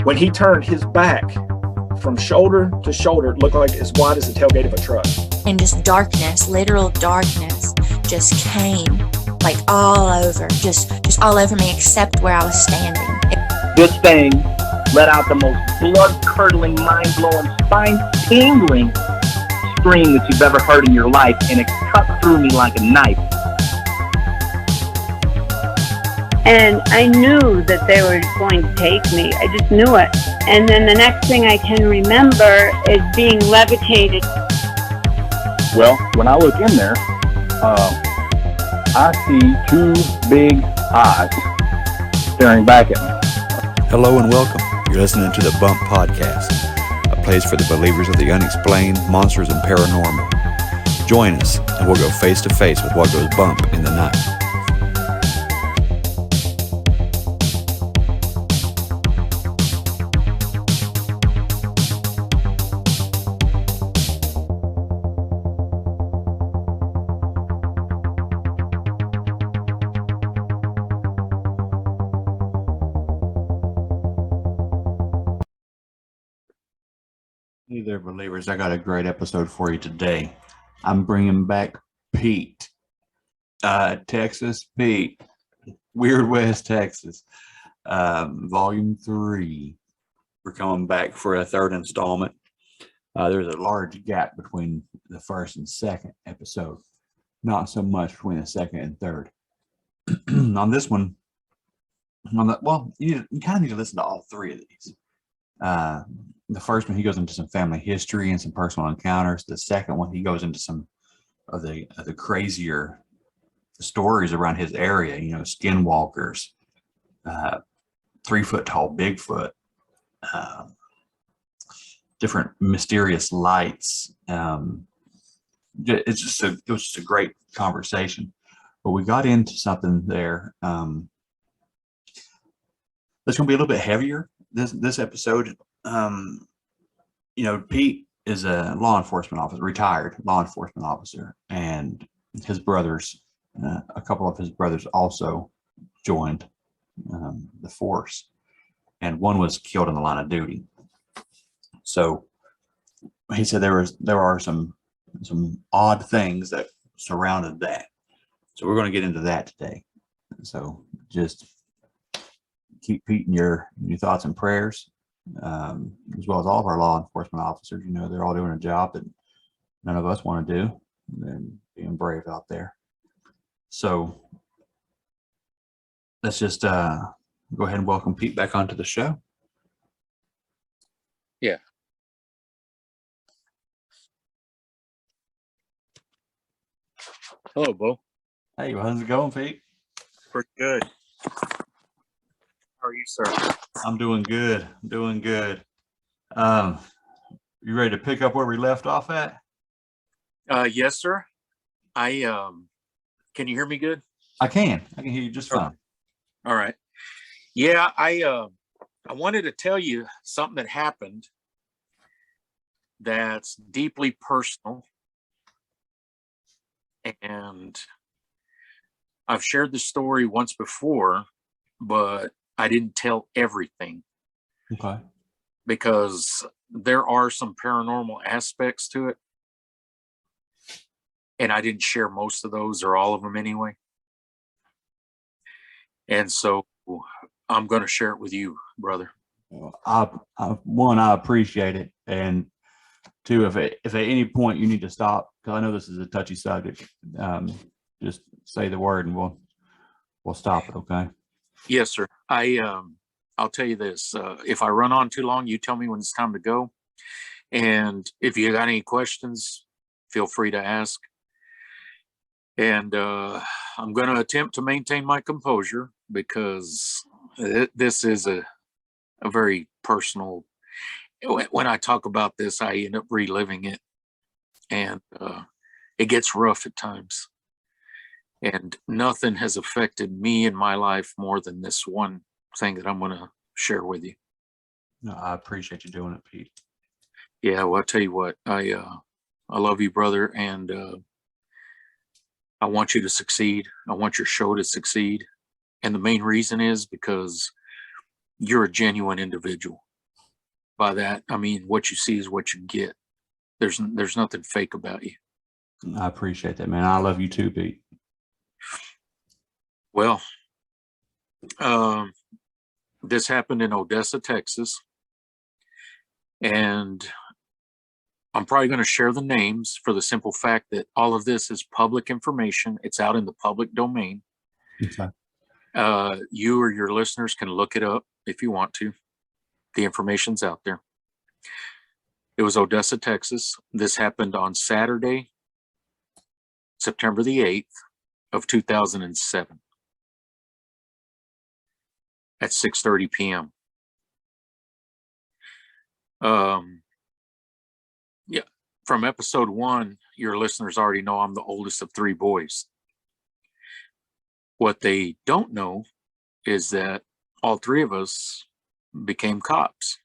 When he turned his back from shoulder to shoulder, it looked like as wide as the tailgate of a truck. And just darkness, literal darkness, just came like all over, just all over me except where I was standing. This thing let out the most blood-curdling, mind-blowing, spine-tingling scream that you've ever heard in your life, and it cut through me like a knife. And I knew that they were going to take me. I just knew it. And then the next thing I can remember is being levitated. Well, when I look in there, I see two big eyes staring back at me. Hello and welcome. You're listening to the Bump Podcast, a place for the believers of the unexplained, monsters, and paranormal. Join us, and we'll go face to face with what goes bump in the night. Hey there, believers. I got a great episode for you today. I'm bringing back Pete, Texas Pete, Weird West, Texas, Volume 3. We're coming back for a third installment. There's a large gap between the first and second episode, not so much between the second and third. On this one, you kind of need to listen to all three of these. The first one, he goes into some family history and some personal encounters. The second one, he goes into some of the crazier stories around his area, skinwalkers, 3 foot tall Bigfoot, different mysterious lights. It was just a great conversation. But we got into something there that's going to be a little bit heavier this episode. Pete is a law enforcement officer, retired law enforcement officer, and his brothers, a couple of his brothers also joined the force, and one was killed in the line of duty. So he said there are some odd things that surrounded that. So we're going to get into that today. So just keep Pete in your thoughts and prayers. As well as all of our law enforcement officers. They're all doing a job that none of us want to do, and being brave out there. So let's just go ahead and welcome Pete back onto the show. Yeah. Hello, Bo. Hey, how's it going, Pete? Pretty good. How are you, sir? I'm doing good. You ready to pick up where we left off at? Yes, sir. Can you hear me good? I can hear you just fine. All right. Yeah, I wanted to tell you something that happened that's deeply personal, and I've shared the story once before, but I didn't tell everything. Okay. Because there are some paranormal aspects to it. And I didn't share most of those or all of them anyway. And so I'm going to share it with you, brother. Well, I appreciate it. And two, if at any point you need to stop, because I know this is a touchy subject, just say the word and we'll stop it. Okay. Yes, sir. I'll tell you this. If I run on too long, you tell me when it's time to go. And if you got any questions, feel free to ask. And I'm going to attempt to maintain my composure because this is a very personal. When I talk about this, I end up reliving it. And it gets rough at times. And nothing has affected me in my life more than this one thing that I'm going to share with you. No, I appreciate you doing it, Pete. Yeah, well, I'll tell you what, I love you, brother, and I want you to succeed. I want your show to succeed. And the main reason is because you're a genuine individual. by that, I mean, what you see is what you get. There's nothing fake about you. I appreciate that, man. I love you too, Pete. Well, this happened in Odessa, Texas, and I'm probably going to share the names for the simple fact that all of this is public information. It's out in the public domain. Okay. You or your listeners can look it up if you want to. The information's out there. It was Odessa, Texas. This happened on Saturday, September the 8th of 2007 at 6:30 p.m. Yeah, from episode 1, your listeners already know I'm the oldest of 3 boys. What they don't know is that all 3 of us became cops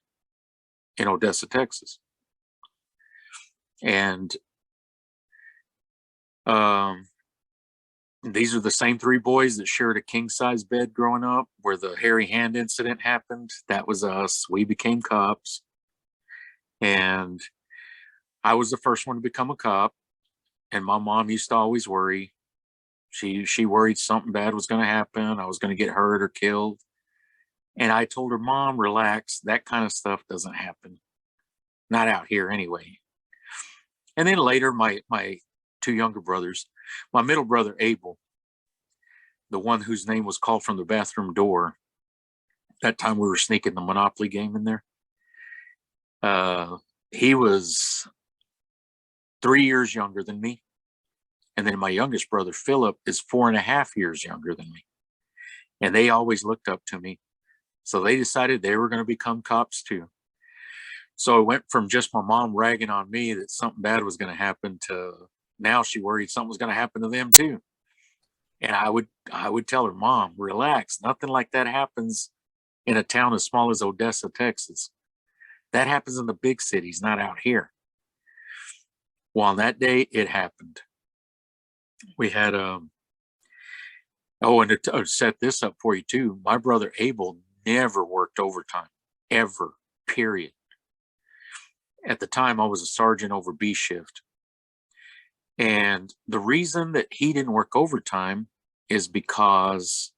in Odessa, Texas. And these are the same 3 boys that shared a king-size bed growing up, where the hairy hand incident happened. That was us. We became cops. And I was the first one to become a cop. And my mom used to always worry. She worried something bad was going to happen. I was going to get hurt or killed. And I told her, Mom, relax. That kind of stuff doesn't happen. Not out here anyway. And then later, my 2 younger brothers, my middle brother, Abel, the one whose name was called from the bathroom door. That time we were sneaking the Monopoly game in there. He was 3 years younger than me. And then my youngest brother, Philip, is 4.5 years younger than me. And they always looked up to me. So they decided they were going to become cops too. So it went from just my mom ragging on me that something bad was going to happen to now she worried something was going to happen to them too. And I would tell her, Mom, relax. Nothing like that happens in a town as small as Odessa, Texas. That happens in the big cities, not out here. Well, on that day, it happened. We had and to set this up for you too, my brother Abel never worked overtime, ever, period. At the time, I was a sergeant over B shift. And the reason that he didn't work overtime is because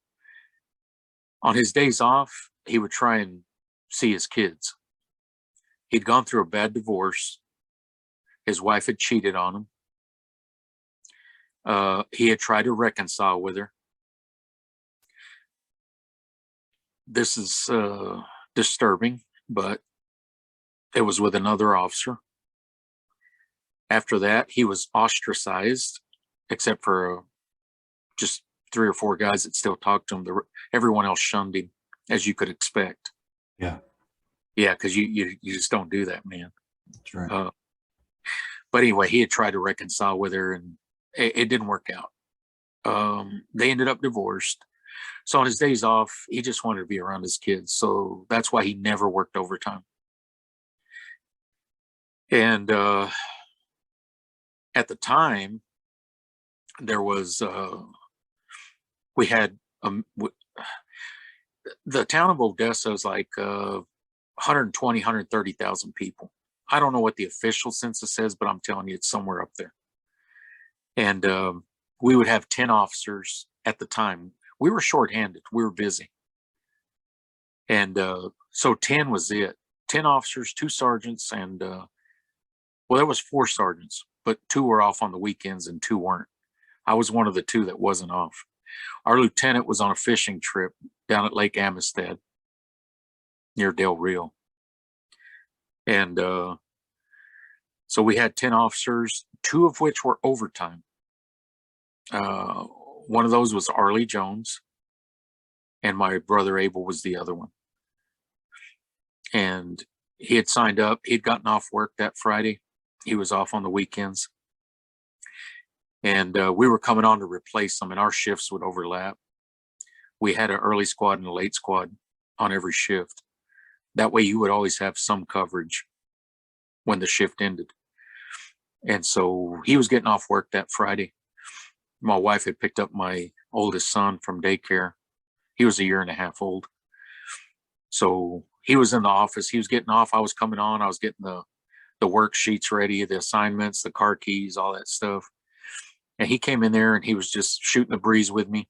on his days off, he would try and see his kids. He'd gone through a bad divorce. His wife had cheated on him. He had tried to reconcile with her. This is disturbing, but it was with another officer. After that, he was ostracized, except for just 3 or 4 guys that still talked to him. Everyone else shunned him, as you could expect. Yeah. Yeah, because you just don't do that, man. That's right. But anyway, he had tried to reconcile with her, and it didn't work out. They ended up divorced. So on his days off, he just wanted to be around his kids. So that's why he never worked overtime. And at the time, there was the town of Odessa is like 120, 130,000 people. I don't know what the official census says, but I'm telling you, it's somewhere up there. And we would have 10 officers at the time. We were shorthanded. We were busy. And so 10 was it. 10 officers, 2 sergeants, and well, there was 4 sergeants, but 2 were off on the weekends and 2 weren't. I was one of the 2 that wasn't off. Our lieutenant was on a fishing trip down at Lake Amistad near Del Rio. And so we had 10 officers, 2 of which were overtime. One of those was Arlie Jones, and my brother Abel was the other one. And he had signed up. He'd gotten off work that Friday. He was off on the weekends. And we were coming on to replace him, and our shifts would overlap. We had an early squad and a late squad on every shift. That way you would always have some coverage when the shift ended. And so he was getting off work that Friday. My wife had picked up my oldest son from daycare. He was 1.5 years old. So he was in the office. He was getting off. I was coming on. I was getting the worksheets ready, the assignments, the car keys, all that stuff. And he came in there and he was just shooting the breeze with me.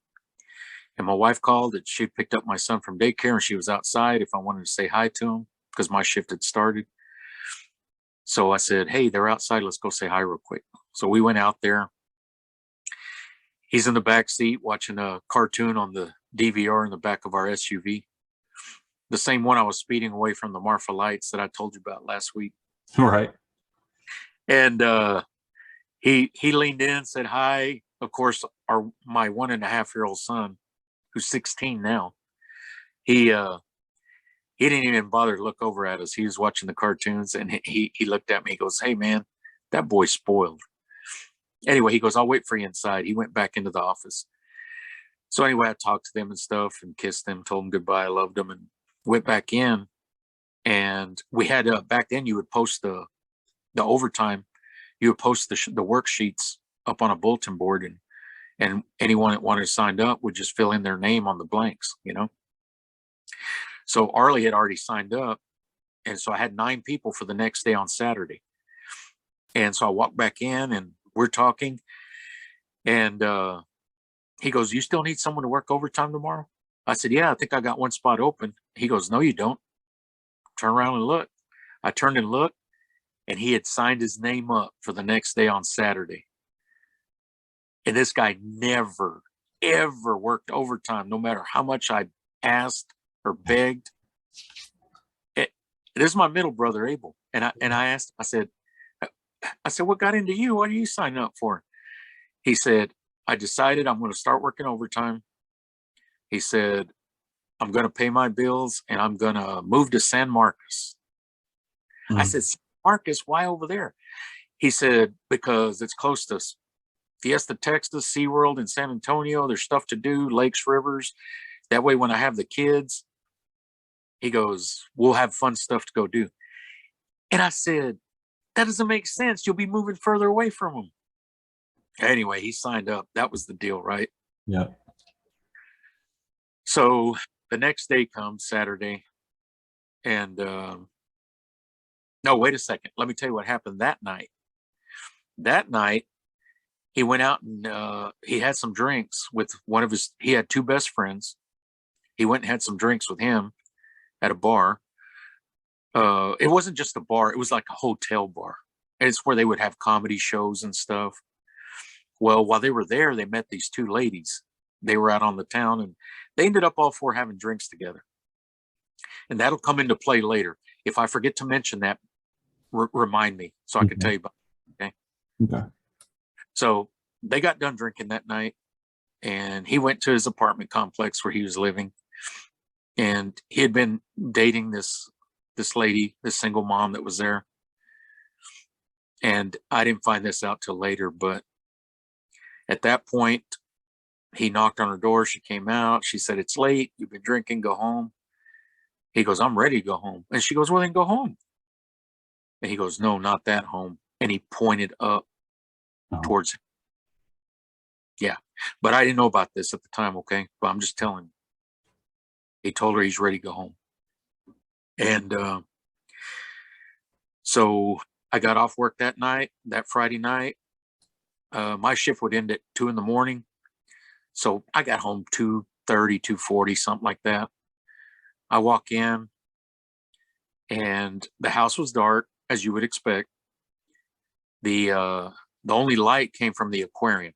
And my wife called that she picked up my son from daycare and she was outside if I wanted to say hi to him because my shift had started. So I said, hey, they're outside. Let's go say hi real quick. So we went out there. He's in the back seat watching a cartoon on the DVR in the back of our SUV. The same one I was speeding away from the Marfa lights that I told you about last week. Right. And he leaned in, said hi. Of course, my 1.5-year-old son, who's 16 now, he didn't even bother to look over at us. He was watching the cartoons and he looked at me. He goes, hey man, that boy's spoiled. Anyway, he goes, I'll wait for you inside. He went back into the office. So anyway, I talked to them and stuff and kissed them, told them goodbye. I loved them and went back in. And we had back then you would post the overtime. You would post the worksheets up on a bulletin board, and anyone that wanted to sign up would just fill in their name on the blanks, you know. So Arlie had already signed up, and so I had 9 people for the next day on Saturday. And so I walked back in, and we're talking, and he goes, "You still need someone to work overtime tomorrow?" I said, "Yeah, I think I got one spot open." He goes, "No, you don't." Turn around and look. I turned and looked, and he had signed his name up for the next day on Saturday. And this guy never, ever worked overtime, no matter how much I asked or begged. This is my middle brother, Abel. And I asked, I said, what got into you? What are you signing up for? He said, I decided I'm going to start working overtime. He said, I'm going to pay my bills and I'm going to move to San Marcos. I said, San Marcos, why over there? He said, because it's close to Fiesta, Texas, SeaWorld in San Antonio. There's stuff to do, lakes, rivers. That way, when I have the kids, he goes, we'll have fun stuff to go do. And I said, that doesn't make sense. You'll be moving further away from him. Anyway, he signed up. That was the deal, right? Yeah. So the next day comes Saturday, and no, wait a second. Let me tell you what happened that night. That night, he went out and he had some drinks with he had 2 best friends. He went and had some drinks with him at a bar. It wasn't just a bar. It was like a hotel bar. And it's where they would have comedy shows and stuff. Well, while they were there, they met these 2 ladies. They were out on the town and they ended up all 4 having drinks together. And that'll come into play later. If I forget to mention that, remind me so I can tell you about it. Okay. Okay. So they got done drinking that night and he went to his apartment complex where he was living. And he had been dating this lady, this single mom that was there. And I didn't find this out till later, but at that point, he knocked on her door. She came out. She said, it's late. You've been drinking. Go home. He goes, I'm ready to go home. And she goes, well, then go home. And he goes, no, not that home. And he pointed up towards him. Yeah. But I didn't know about this at the time, okay? But I'm just telling you. He told her he's ready to go home. And so I got off work that night, that Friday night. My shift would end at 2 a.m. So I got home 2:30, 2:40, something like that. I walk in and the house was dark, as you would expect. The only light came from the aquarium.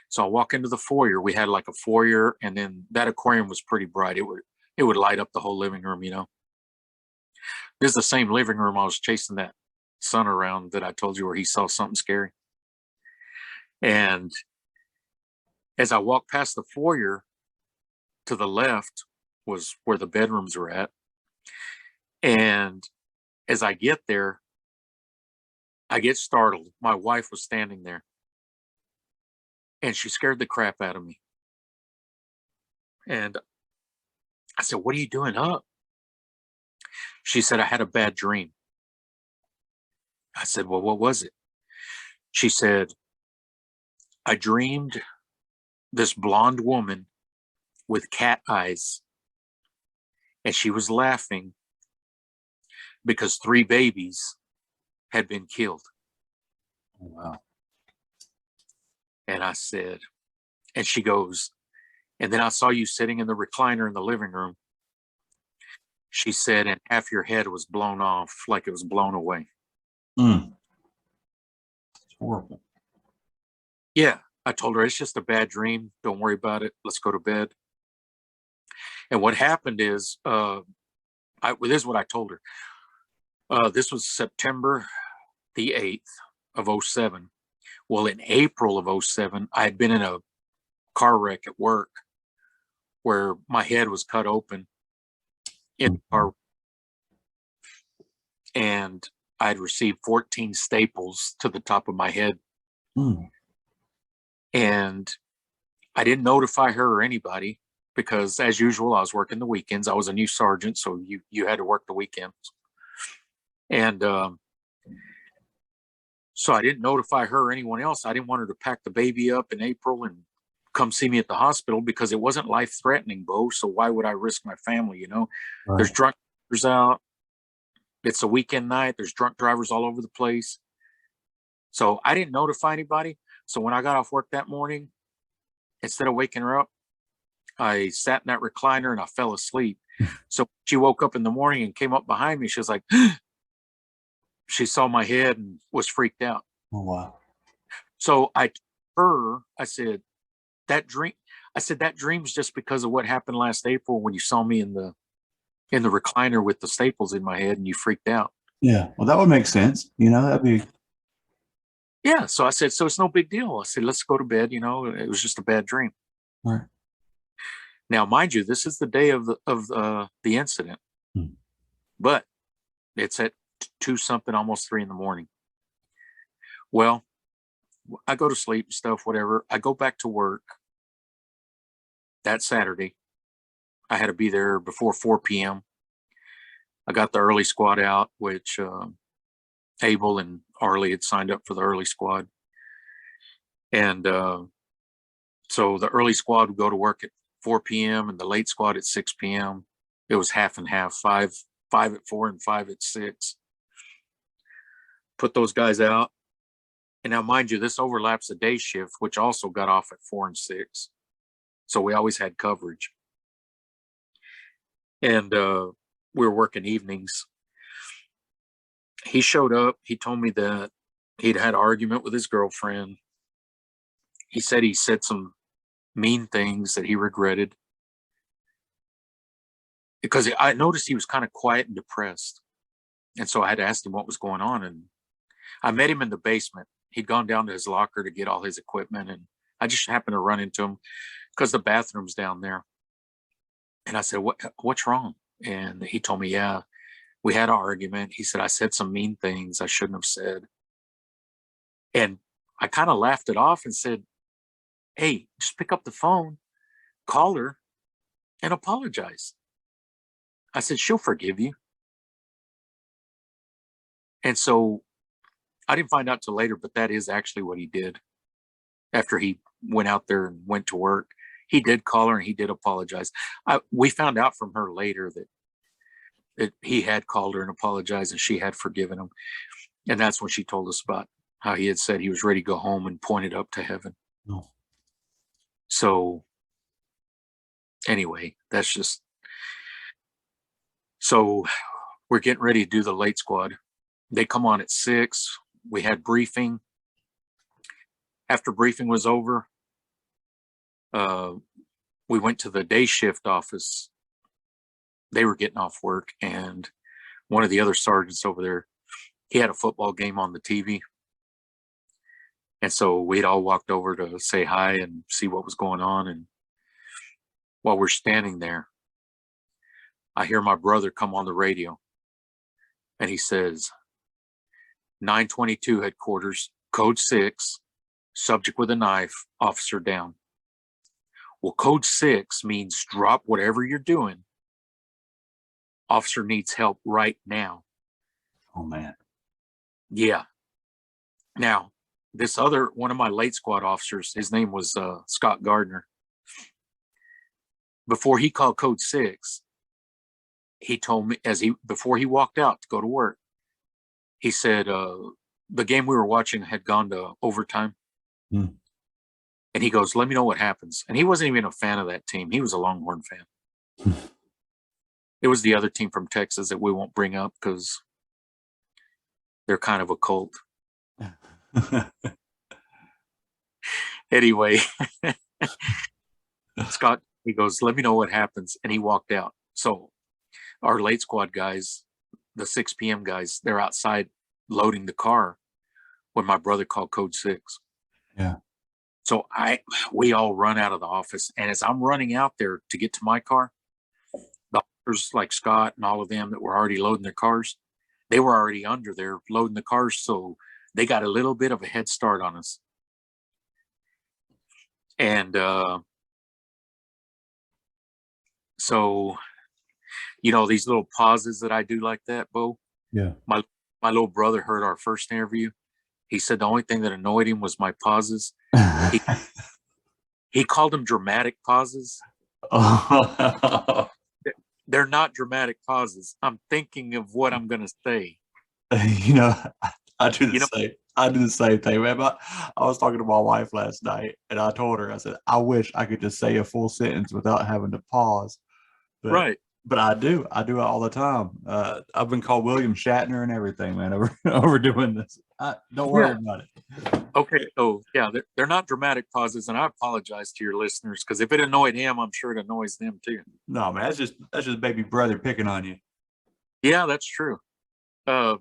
So I walk into the foyer. We had like a foyer, and then that aquarium was pretty bright. It would light up the whole living room, you know. This is the same living room I was chasing that son around that I told you where he saw something scary. And as I walked past the foyer, to the left was where the bedrooms were at. And as I get there, I get startled. My wife was standing there. And she scared the crap out of me. And I said, what are you doing up? She said, I had a bad dream. I said, well, what was it? She said, I dreamed this blonde woman with cat eyes and she was laughing because 3 babies had been killed. Oh, wow. And I said, and she goes, and then I saw you sitting in the recliner in the living room. She said, and half your head was blown off, like it was blown away. Mm. It's horrible. Yeah. I told her, it's just a bad dream. Don't worry about it. Let's go to bed. And what happened is, this is what I told her. This was September the 8th of 07. Well, in April of 07, I had been in a car wreck at work where my head was cut open in the car. And I'd received 14 staples to the top of my head. Mm. And I didn't notify her or anybody because, as usual, I was working the weekends. I was a new sergeant, so you had to work the weekends. And so I didn't notify her or anyone else. I didn't want her to pack the baby up in April and come see me at the hospital because it wasn't life-threatening, Bo. So why would I risk my family, you know? Right. There's drunk drivers out. It's a weekend night. There's drunk drivers all over the place. So I didn't notify anybody. So when I got off work that morning, instead of waking her up, I sat in that recliner and I fell asleep. So she woke up in the morning and came up behind me. She was like, she saw my head and was freaked out. Oh, wow. So I said, that dream's just because of what happened last April when you saw me in the recliner with the staples in my head and you freaked out. Yeah. Well, that would make sense. You know, that'd be. Yeah. So I said, so it's no big deal. I said, let's go to bed. You know, it was just a bad dream. Right. Now, mind you, this is the day of the incident, but it's at 2 something, almost 3 in the morning. Well, I go to sleep and stuff, whatever. I go back to work that Saturday. I had to be there before 4 p.m. I got the early squad out, which Abel and Arlie had signed up for the early squad. And so the early squad would go to work at 4 p.m. and the late squad at 6 p.m. It was half and half, five at 4 and 5 at 6. Put those guys out. And now, mind you, this overlaps the day shift, which also got off at 4 and 6. So we always had coverage. And we were working evenings. He showed up. He told me that he'd had an argument with his girlfriend. He said some mean things that he regretted. Because I noticed he was kind of quiet and depressed. And so I had to ask him what was going on. And I met him in the basement. He'd gone down to his locker to get all his equipment. And I just happened to run into him because the bathroom's down there. And I said, what's wrong? And he told me, yeah, we had an argument. He said, I said some mean things I shouldn't have said. And I kind of laughed it off and said, hey, just pick up the phone, call her, and apologize. I said, she'll forgive you. And so I didn't find out till later, but that is actually what he did. After he went out there and went to work, he did call her and he did apologize. We found out from her later that he had called her and apologized and she had forgiven him. And that's when she told us about how he had said he was ready to go home and pointed up to heaven. Oh. So anyway, that's just, so we're getting ready to do the late squad. They come on at 6. We had briefing. After briefing was over, we went to the day shift office. They were getting off work, and one of the other sergeants over there, he had a football game on the TV. And so we'd all walked over to say hi and see what was going on. And while we're standing there, I hear my brother come on the radio, and he says, 922 headquarters, code 6, subject with a knife, officer down. Well, code 6 means drop whatever you're doing. Officer needs help right now. Oh, man. Yeah. Now, this other, one of my late squad officers, his name was Scott Gardner. Before he called code 6, he told me before he walked out to go to work, he said, the game we were watching had gone to overtime. Hmm. And he goes, let me know what happens. And he wasn't even a fan of that team. He was a Longhorn fan. It was the other team from Texas that we won't bring up because they're kind of a cult. Anyway, Scott, he goes, let me know what happens. And he walked out. So our late squad guys, the 6 p.m. guys, they're outside loading the car when my brother called code 6. Yeah. So we all run out of the office. And as I'm running out there to get to my car, the officers like Scott and all of them that were already loading their cars, they were already under there loading the cars. So they got a little bit of a head start on us. And so, you know, these little pauses that I do like that, Bo. Yeah. My little brother heard our first interview. He said the only thing that annoyed him was my pauses. He called them dramatic pauses. They're not dramatic pauses. I'm thinking of what I'm going to say. You know, I do the same. I do the same thing, man. But I was talking to my wife last night, and I told her, I said, I wish I could just say a full sentence without having to pause. But, right. But I do it all the time. I've been called William Shatner and everything, man, over doing this. Don't worry about it. Okay. Oh, yeah. They're not dramatic pauses, and I apologize to your listeners because if it annoyed him, I'm sure it annoys them too. No, man, that's just baby brother picking on you. Yeah, that's true. I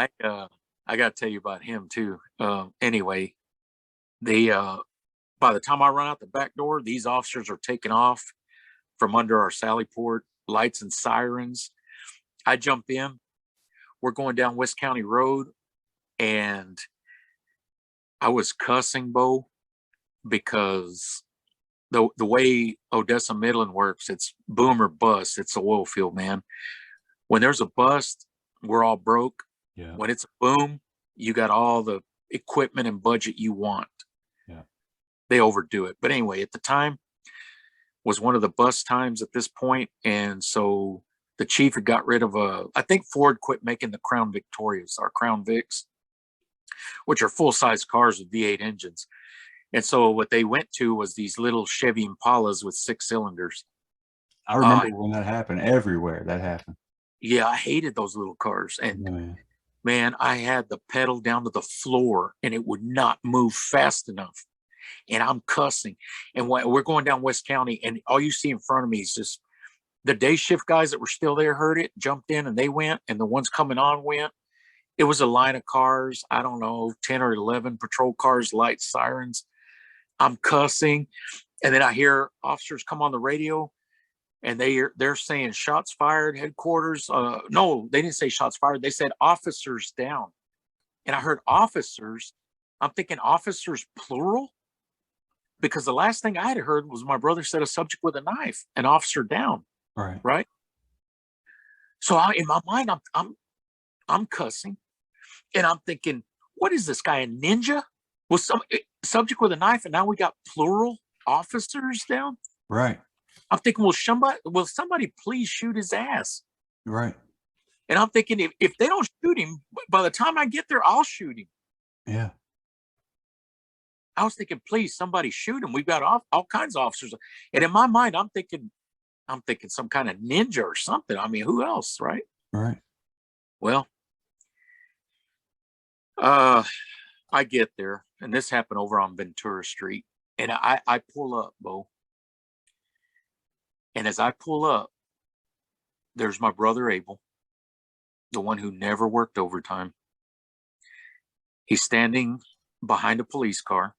got to tell you about him too. Anyway, by the time I run out the back door, these officers are taking off from under our sally port, lights and sirens. I jump in. We're going down West County Road, and I was cussing, Bo, because the way Odessa Midland works, it's boom or bust. It's a oil field, man. When there's a bust, we're all broke. Yeah. When it's a boom, you got all the equipment and budget you want. Yeah. They overdo it. But anyway, at the time was one of the bust times at this point. And so the chief had got rid of I think Ford quit making the Crown Victorias, our Crown Vics, which are full-size cars with V8 engines. And so what they went to was these little Chevy Impalas with 6 cylinders. I remember when that happened. Everywhere that happened. Yeah, I hated those little cars. And man, I had the pedal down to the floor and it would not move fast enough. And I'm cussing. And we're going down West County, and all you see in front of me is just the day shift guys that were still there heard it, jumped in, and they went, and the ones coming on went. It was a line of cars, I don't know, 10 or 11 patrol cars, lights, sirens. I'm cussing. And then I hear officers come on the radio, and they're saying shots fired, headquarters. No, they didn't say shots fired. They said officers down. And I heard officers. I'm thinking officers plural, because the last thing I had heard was my brother said a subject with a knife, an officer down. Right. So in my mind, I'm cussing, and I'm thinking, what is this guy, a ninja? Was some subject with a knife, and now we got plural officers down. Right. I'm thinking, will somebody please shoot his ass? Right. And I'm thinking, if they don't shoot him, by the time I get there, I'll shoot him. Yeah. I was thinking, please, somebody shoot him. We've got all kinds of officers. And in my mind, I'm thinking some kind of ninja or something. I mean, who else, right? Right. Well, I get there, and this happened over on Ventura Street. And I pull up, Bo. And as I pull up, there's my brother Abel, the one who never worked overtime. He's standing behind a police car,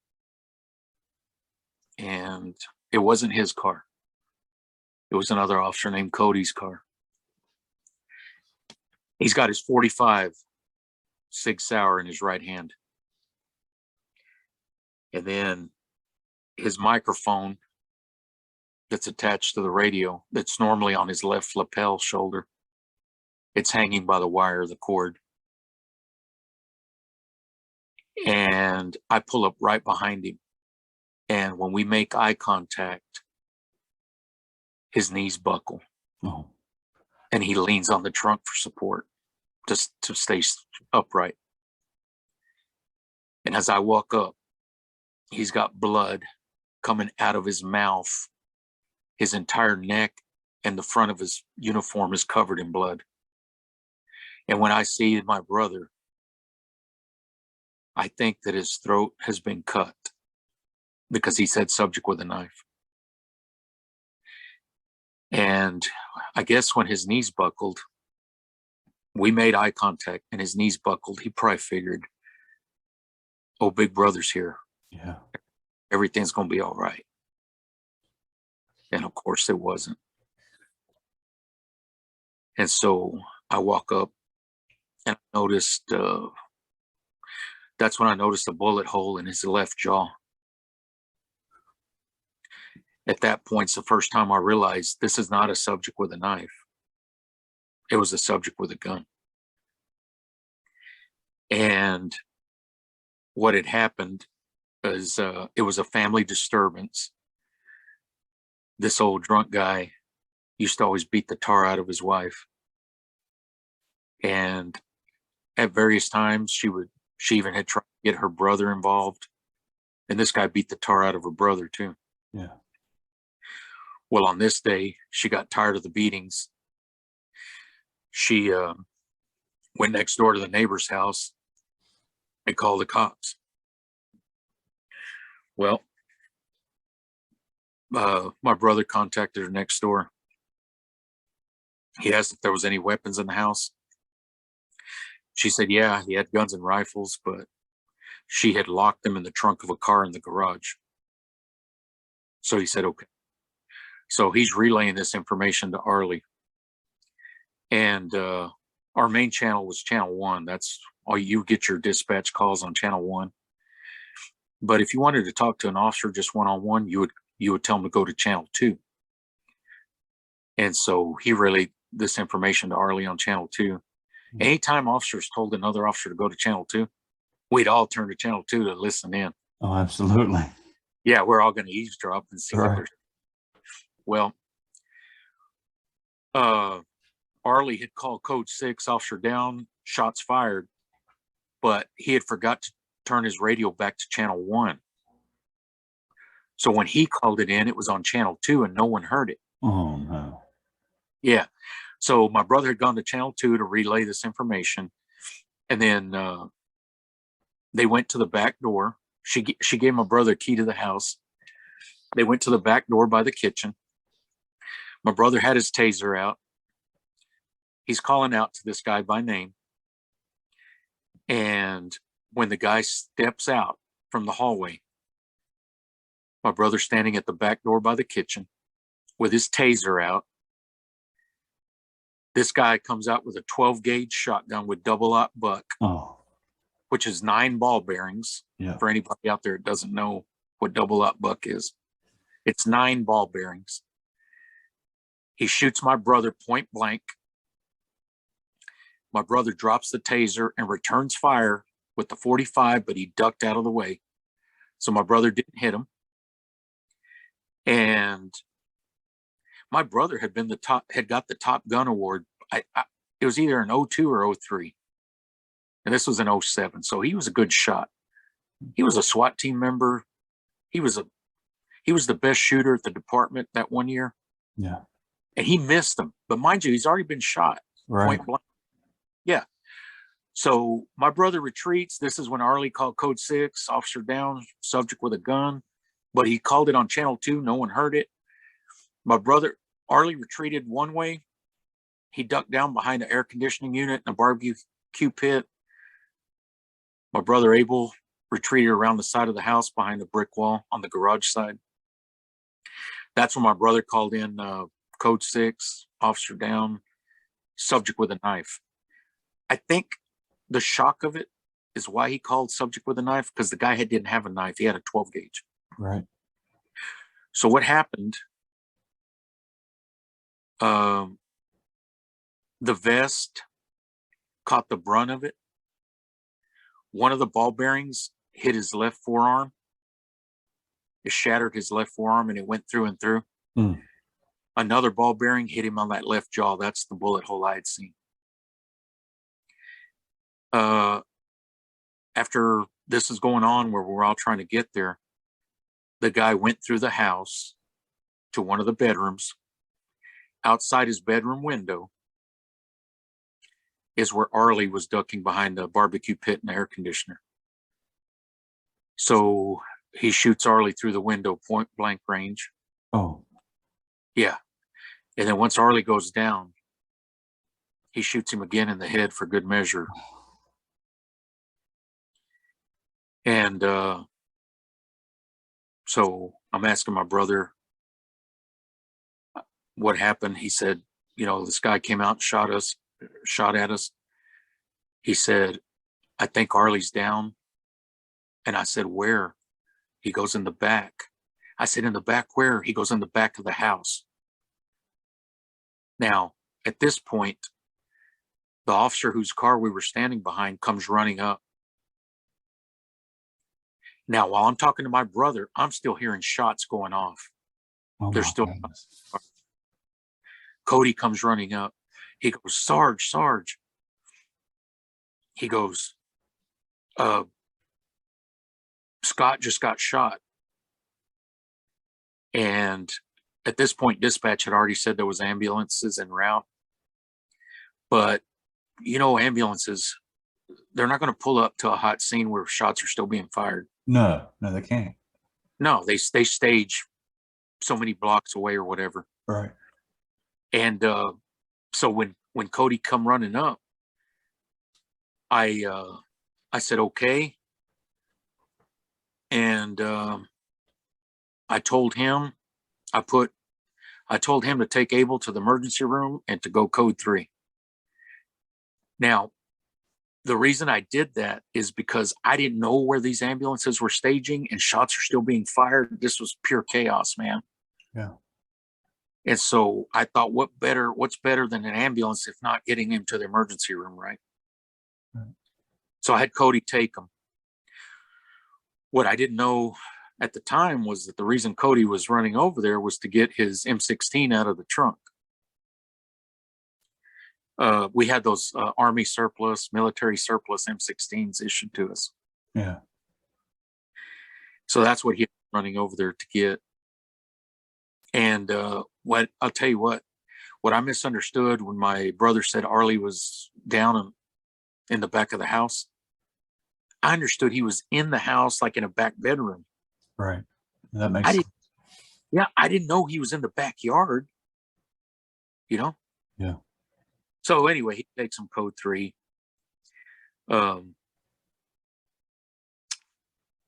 and it wasn't his car. It was another officer named Cody's car. He's got his 45 Sig Sauer in his right hand. And then his microphone that's attached to the radio, that's normally on his left lapel shoulder, it's hanging by the wire, the cord. And I pull up right behind him. And when we make eye contact, his knees buckle Oh, and he leans on the trunk for support just to stay upright. And as I walk up, he's got blood coming out of his mouth. His entire neck and the front of his uniform is covered in blood. And when I see my brother, I think that his throat has been cut because he said subject with a knife. And I guess when his knees buckled, we made eye contact and his knees buckled. He probably figured, oh, big brother's here. yeah. Everything's going to be all right. And of course it wasn't. And so I walk up and I noticed, that's when I noticed a bullet hole in his left jaw. At that point, it's the first time I realized this is not a subject with a knife. It was a subject with a gun. And what had happened is it was a family disturbance. This old drunk guy used to always beat the tar out of his wife. And at various times she even had tried to get her brother involved. And this guy beat the tar out of her brother too. Yeah. Well, on this day, she got tired of the beatings. She went next door to the neighbor's house and called the cops. Well, my brother contacted her next door. He asked if there was any weapons in the house. She said, yeah, he had guns and rifles, but she had locked them in the trunk of a car in the garage. So he said, okay. So he's relaying this information to Arlie. And our main channel was channel 1. That's all, you get your dispatch calls on channel 1. But if you wanted to talk to an officer just one-on-one, you would tell him to go to channel 2. And so he relayed this information to Arlie on channel 2. Anytime officers told another officer to go to channel 2, we'd all turn to channel 2 to listen in. Oh, absolutely. Yeah, we're all going to eavesdrop and see what Right. they're. Well, Arlie had called code 6, officer down, shots fired, but he had forgot to turn his radio back to channel 1. So when he called it in, it was on channel 2 and no one heard it. Oh, no. Yeah. So my brother had gone to channel 2 to relay this information. And then they went to the back door. She gave my brother a key to the house. They went to the back door by the kitchen. My brother had his taser out. He's calling out to this guy by name. And when the guy steps out from the hallway, my brother's standing at the back door by the kitchen with his taser out. This guy comes out with a 12 gauge shotgun with double-aught buck, Oh, which is 9 ball bearings. yeah. For anybody out there that doesn't know what double-aught buck is, it's 9 ball bearings. He shoots my brother point blank. My brother drops the taser and returns fire with the 45, but he ducked out of the way. So my brother didn't hit him. And my brother had got the top gun award. It was either an 02 or 03. And this was an 07. So he was a good shot. He was a SWAT team member. He was the best shooter at the department that one year. Yeah. And he missed them. But mind you, he's already been shot Right. point blank. Yeah. So my brother retreats. This is when Arlie called code 6, officer down, subject with a gun. But he called it on channel 2. No one heard it. Arlie retreated one way. He ducked down behind the air conditioning unit in a barbecue pit. My brother Abel retreated around the side of the house behind the brick wall on the garage side. That's when my brother called in code 6, officer down, subject with a knife. I think the shock of it is why he called subject with a knife, because the guy didn't have a knife. He had a 12 gauge. Right. So what happened? The vest caught the brunt of it. One of the ball bearings hit his left forearm. It shattered his left forearm and it went through and through. Another ball bearing hit him on that left jaw. That's the bullet hole I had seen. After this is going on, where we're all trying to get there, the guy went through the house to one of the bedrooms. Outside his bedroom window is where Arlie was ducking behind the barbecue pit and the air conditioner. So he shoots Arlie through the window, point blank range. Oh, Yeah. And then once Arlie goes down, he shoots him again in the head for good measure. And so I'm asking my brother what happened. He said, you know, this guy came out and shot at us. He said, I think Arlie's down. And I said, where? He goes, in the back. I said, in the back where? He goes, in the back of the house. Now, at this point, the officer whose car we were standing behind comes running up. Now, while I'm talking to my brother, I'm still hearing shots going off. oh They're my still. goodness. Cody comes running up. He goes, Sarge. He goes, Scott just got shot. And at this point, dispatch had already said there was ambulances en route. But, you know, ambulances, they're not going to pull up to a hot scene where shots are still being fired. No, they can't. No, they stage so many blocks away or whatever. Right. And so when Cody come running up, I said, okay. And I told him to take Abel to the emergency room and to go code 3. Now, the reason I did that is because I didn't know where these ambulances were staging and shots are still being fired. This was pure chaos, man. Yeah. And so I thought, what's better than an ambulance if not getting him to the emergency room, right? Right. So I had Cody take him. What I didn't know at the time was that the reason Cody was running over there was to get his M16 out of the trunk. We had those Army surplus, military surplus M16s issued to us. Yeah. So that's what he was running over there to get. And what I'll tell you what I misunderstood when my brother said Arlie was down in the back of the house, I understood he was in the house, like in a back bedroom. Right. That makes sense. I didn't know he was in the backyard, you know? Yeah. So anyway, he takes him code 3. At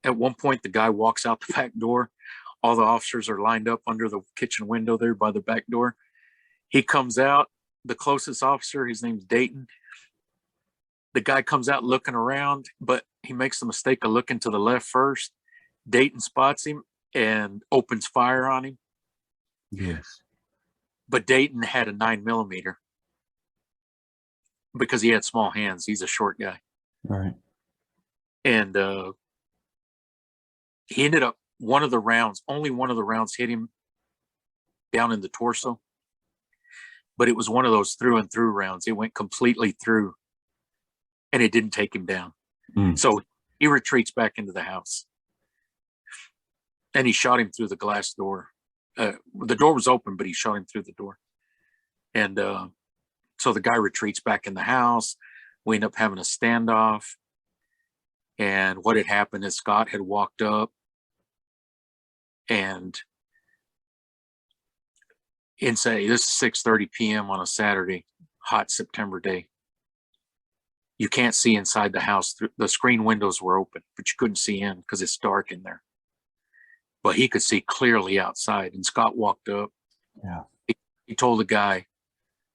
one point, the guy walks out the back door. All the officers are lined up under the kitchen window there by the back door. He comes out, the closest officer, his name's Dayton. The guy comes out looking around, but he makes the mistake of looking to the left first. Dayton spots him and opens fire on him. Yes. But Dayton had a 9mm because he had small hands. He's a short guy. Right. And he ended up, only one of the rounds hit him down in the torso. But it was one of those through and through rounds. It went completely through and it didn't take him down. So he retreats back into the house. And he shot him through the glass door. The door was open, but he shot him through the door. And so the guy retreats back in the house. We end up having a standoff. And what had happened is Scott had walked up and say, this is 6:30 p.m. on a Saturday, hot September day. You can't see inside the house. The screen windows were open, but you couldn't see in because it's dark in there. But he could see clearly outside. And Scott walked up. Yeah. He told the guy,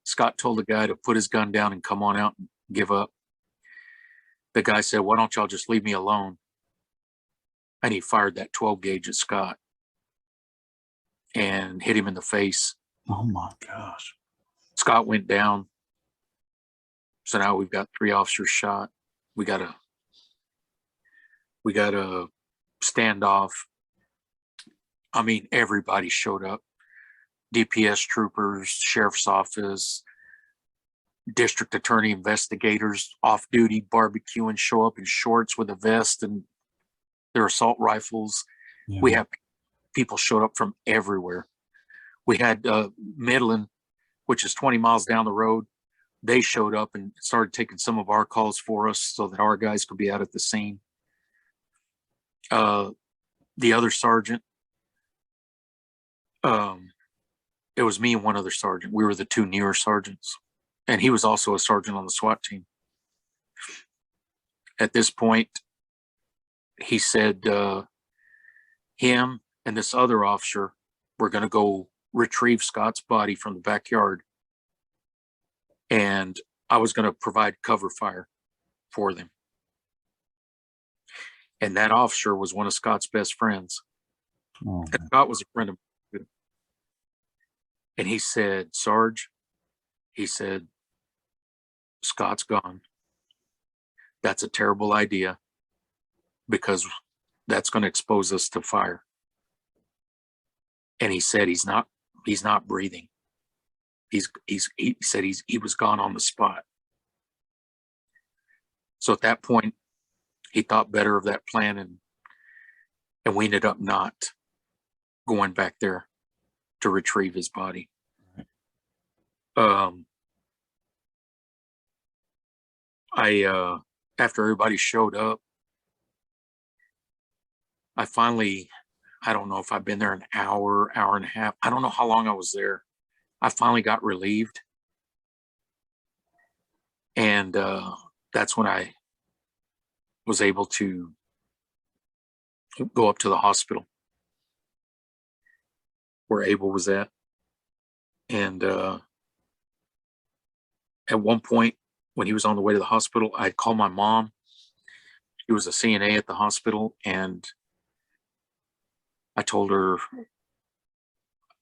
Scott told the guy to put his gun down and come on out and give up. The guy said, why don't y'all just leave me alone? And he fired that 12 gauge at Scott and hit him in the face. Oh my gosh. Scott went down. So now we've got 3 officers shot. We got a standoff. I mean, everybody showed up. DPS troopers, sheriff's office, district attorney investigators off duty barbecuing, show up in shorts with a vest and their assault rifles. Yeah. We have people showed up from everywhere. We had Midland, which is 20 miles down the road. They showed up and started taking some of our calls for us so that our guys could be out at the scene. The other sergeant, it was me and one other sergeant. We were the two newer sergeants, and he was also a sergeant on the SWAT team. At this point, he said him and this other officer were going to go retrieve Scott's body from the backyard, and I was going to provide cover fire for them. And that officer was one of Scott's best friends. Oh, And Scott was a friend of mine. And he said, Sarge, he said, Scott's gone. That's a terrible idea because that's going to expose us to fire. And he said he's not breathing. He said he was gone on the spot. So at that point, he thought better of that plan, and we ended up not going back there to retrieve his body. After everybody showed up, I don't know if I've been there an hour and a half. I don't know how long I was there. I finally got relieved. And that's when I was able to go up to the hospital where Abel was at. And at one point, when he was on the way to the hospital, I'd call my mom. She was a CNA at the hospital, and I told her,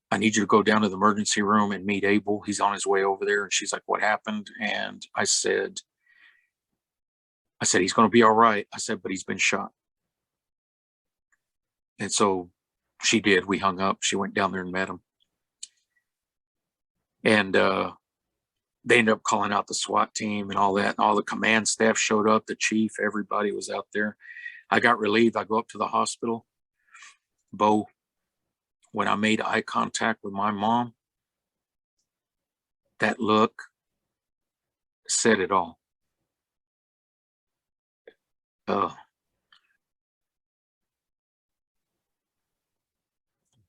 I need you to go down to the emergency room and meet Abel. He's on his way over there. And she's like, what happened? And I said, he's going to be all right. I said, but he's been shot. And so she did. We hung up. She went down there and met him. And they ended up calling out the SWAT team and all that. And all the command staff showed up, the chief, everybody was out there. I got relieved. I go up to the hospital. Bo, when I made eye contact with my mom, that look said it all.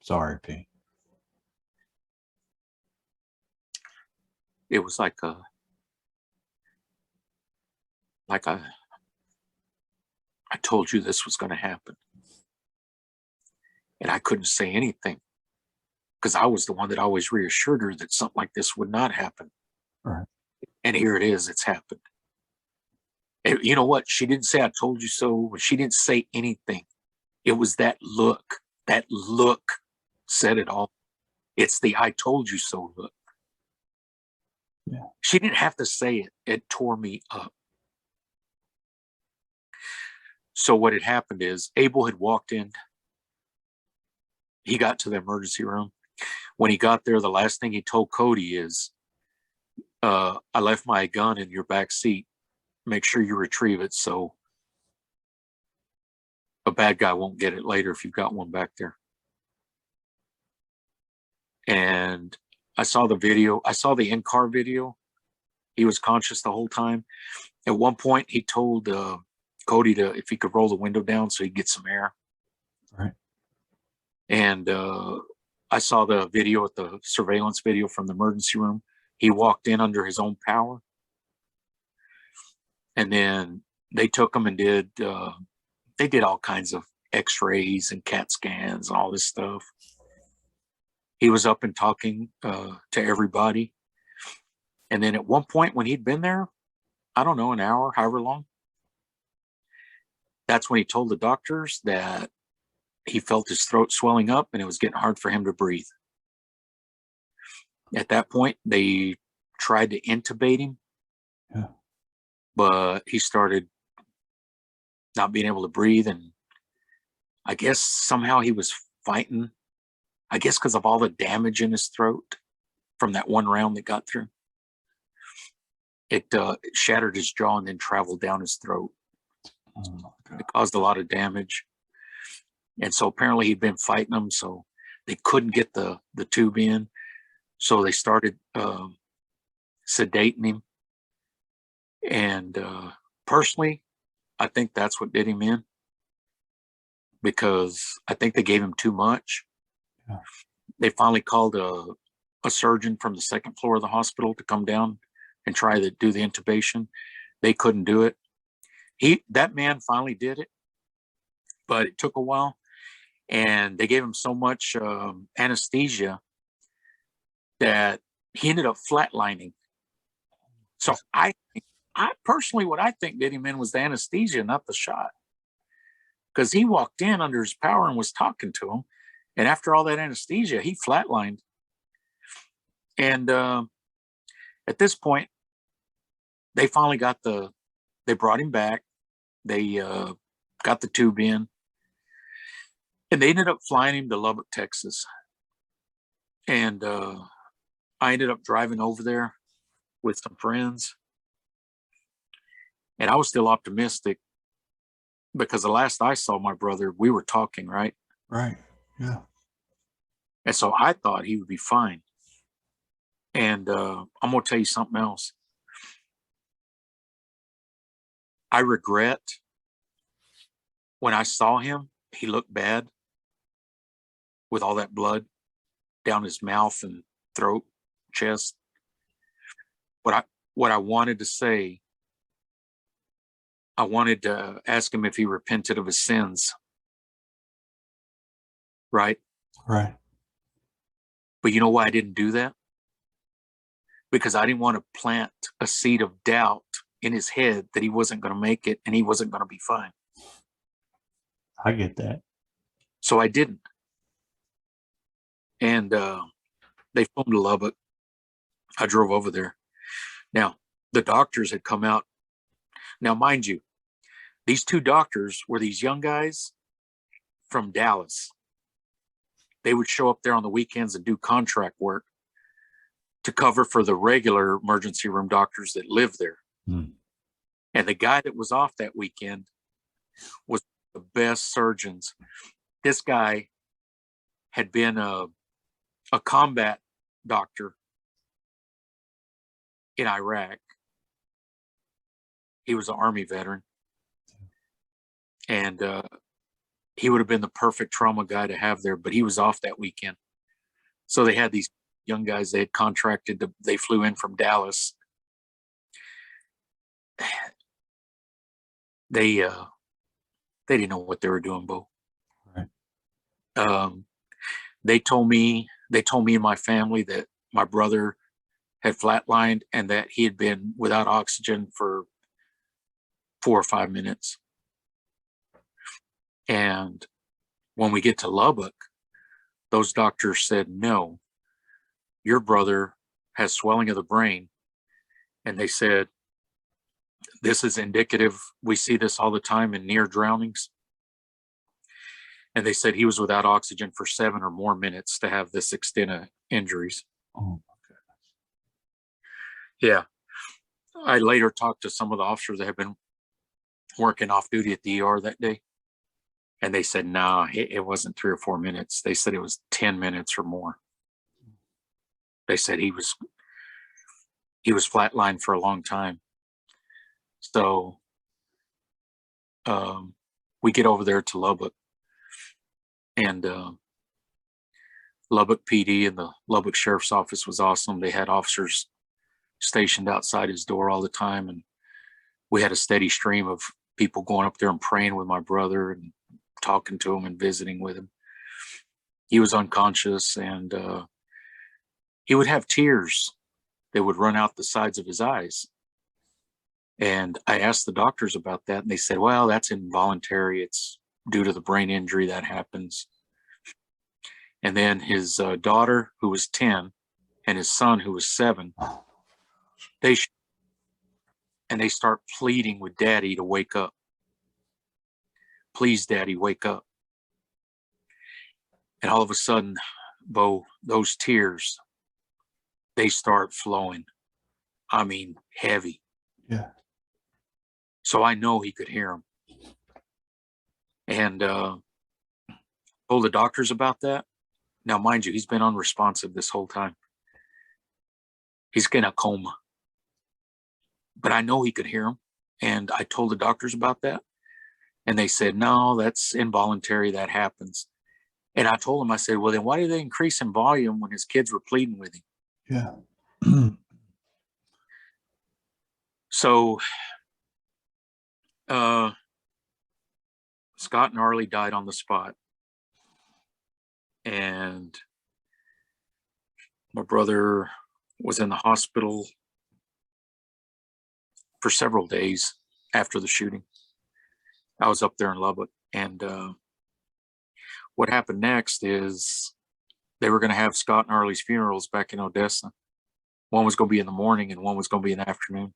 sorry, P. It was like I told you this was going to happen. And I couldn't say anything because I was the one that always reassured her that something like this would not happen. Right. And here it is, it's happened. And you know what? She didn't say, I told you so. She didn't say anything. It was that look. That look said it all. It's the I told you so look. Yeah. She didn't have to say it. It tore me up. So what had happened is Abel had walked in. He got to the emergency room. When he got there, the last thing he told Cody is, I left my gun in your back seat. Make sure you retrieve it so a bad guy won't get it later if you've got one back there. And I saw the video. I saw the in-car video. He was conscious the whole time. At one point, he told Cody if he could roll the window down so he'd get some air. Right. And I saw the video, at the surveillance video from the emergency room. He walked in under his own power. And then they took him and did all kinds of x-rays and CAT scans and all this stuff. He was up and talking to everybody. And then at one point when he'd been there, I don't know, an hour, however long, that's when he told the doctors that he felt his throat swelling up and it was getting hard for him to breathe. At that point, they tried to intubate him. Yeah. But he started not being able to breathe. And I guess somehow he was fighting I guess because of all the damage in his throat from that one round that got through. It shattered his jaw and then traveled down his throat. Oh my God. It caused a lot of damage. And so apparently he'd been fighting them, so they couldn't get the tube in. So they started sedating him. And personally, I think that's what did him in, because I think they gave him too much. Yeah. They finally called a surgeon from the second floor of the hospital to come down and try to do the intubation. They couldn't do it. That man finally did it, but it took a while. And they gave him so much anesthesia that he ended up flatlining. So I personally, what I think did him in was the anesthesia, not the shot. Because he walked in under his power and was talking to him. And after all that anesthesia, he flatlined. And at this point, they finally they brought him back. They got the tube in. And they ended up flying him to Lubbock, Texas. And I ended up driving over there with some friends. And I was still optimistic because the last I saw my brother, we were talking, right? Right. Yeah. And so I thought he would be fine. And I'm going to tell you something else. I regret when I saw him, he looked bad with all that blood down his mouth and throat, chest. What I wanted to say, I wanted to ask him if he repented of his sins. Right? Right. But you know why I didn't do that? Because I didn't want to plant a seed of doubt in his head that he wasn't going to make it and he wasn't going to be fine. I get that. So I didn't. And they flew him to Lubbock. I drove over there. Now, the doctors had come out. Now, mind you, these two doctors were these young guys from Dallas. They would show up there on the weekends and do contract work to cover for the regular emergency room doctors that live there. Hmm. And the guy that was off that weekend was the best surgeons. This guy had been a combat doctor in Iraq. He was an Army veteran. And he would have been the perfect trauma guy to have there, but he was off that weekend. So they had these young guys they had contracted they flew in from Dallas. They didn't know what they were doing, Bo. Right. They told me and my family that my brother had flatlined and that he had been without oxygen for 4 or 5 minutes. And when we get to Lubbock, those doctors said, no, your brother has swelling of the brain. And they said, this is indicative. We see this all the time in near drownings. And they said he was without oxygen for 7 or more minutes to have this extent of injuries. Oh my goodness. Yeah. I later talked to some of the officers that had been working off duty at the ER that day. And they said, no, it wasn't 3 or 4 minutes. They said it was 10 minutes or more. They said he was flatlined for a long time. So we get over there to Lubbock, and Lubbock PD and the Lubbock Sheriff's Office was awesome. They had officers stationed outside his door all the time, and we had a steady stream of people going up there and praying with my brother and talking to him and visiting with him. He was unconscious, and he would have tears that would run out the sides of his eyes. And I asked the doctors about that, and they said, well, that's involuntary. It's due to the brain injury that happens. And then his daughter, who was 10, and his son, who was 7, they start pleading with Daddy to wake up. Please, Daddy, wake up. And all of a sudden, Bo, those tears, they start flowing. I mean, heavy. Yeah. So I know he could hear them. And told the doctors about that. Now, mind you, he's been unresponsive this whole time. He's in a coma. But I know he could hear them. And I told the doctors about that. And they said, no, that's involuntary. That happens. And I told him, I said, well, then why did they increase in volume when his kids were pleading with him? Yeah. So Scott and Arlie died on the spot. And my brother was in the hospital for several days after the shooting. I was up there in Lubbock. And what happened next is they were going to have Scott and Arlie's funerals back in Odessa. One was going to be in the morning and one was going to be in the afternoon.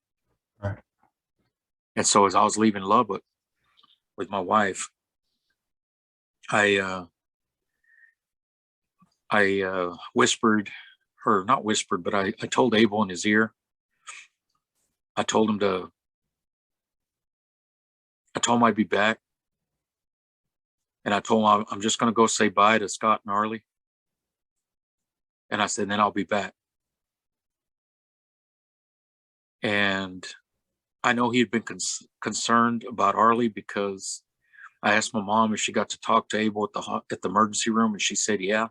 Right. And so as I was leaving Lubbock with my wife, I whispered, or not whispered, but I told Abel in his ear. I told him I'd be back. And I told him I'm just going to go say bye to Scott and Arlie. And I said, then I'll be back. And I know he had been concerned about Arlie because I asked my mom if she got to talk to Abel at the emergency room, and she said, yeah.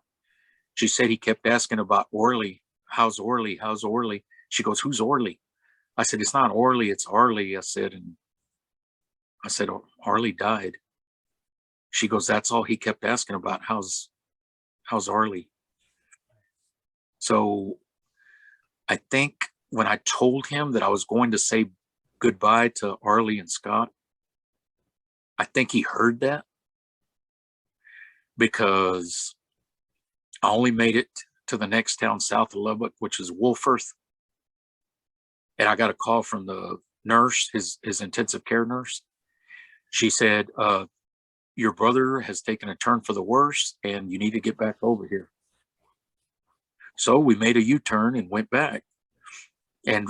She said he kept asking about Orly. How's Orly? How's Orly? She goes, who's Orly? I said, it's not Orly, it's Arlie. I said, Arlie died. She goes, that's all he kept asking about. How's Arlie? So I think when I told him that I was going to say goodbye to Arlie and Scott, I think he heard that, because I only made it to the next town south of Lubbock, which is Wolfforth. And I got a call from the nurse, his intensive care nurse. She said, your brother has taken a turn for the worse and you need to get back over here. So we made a U-turn and went back. And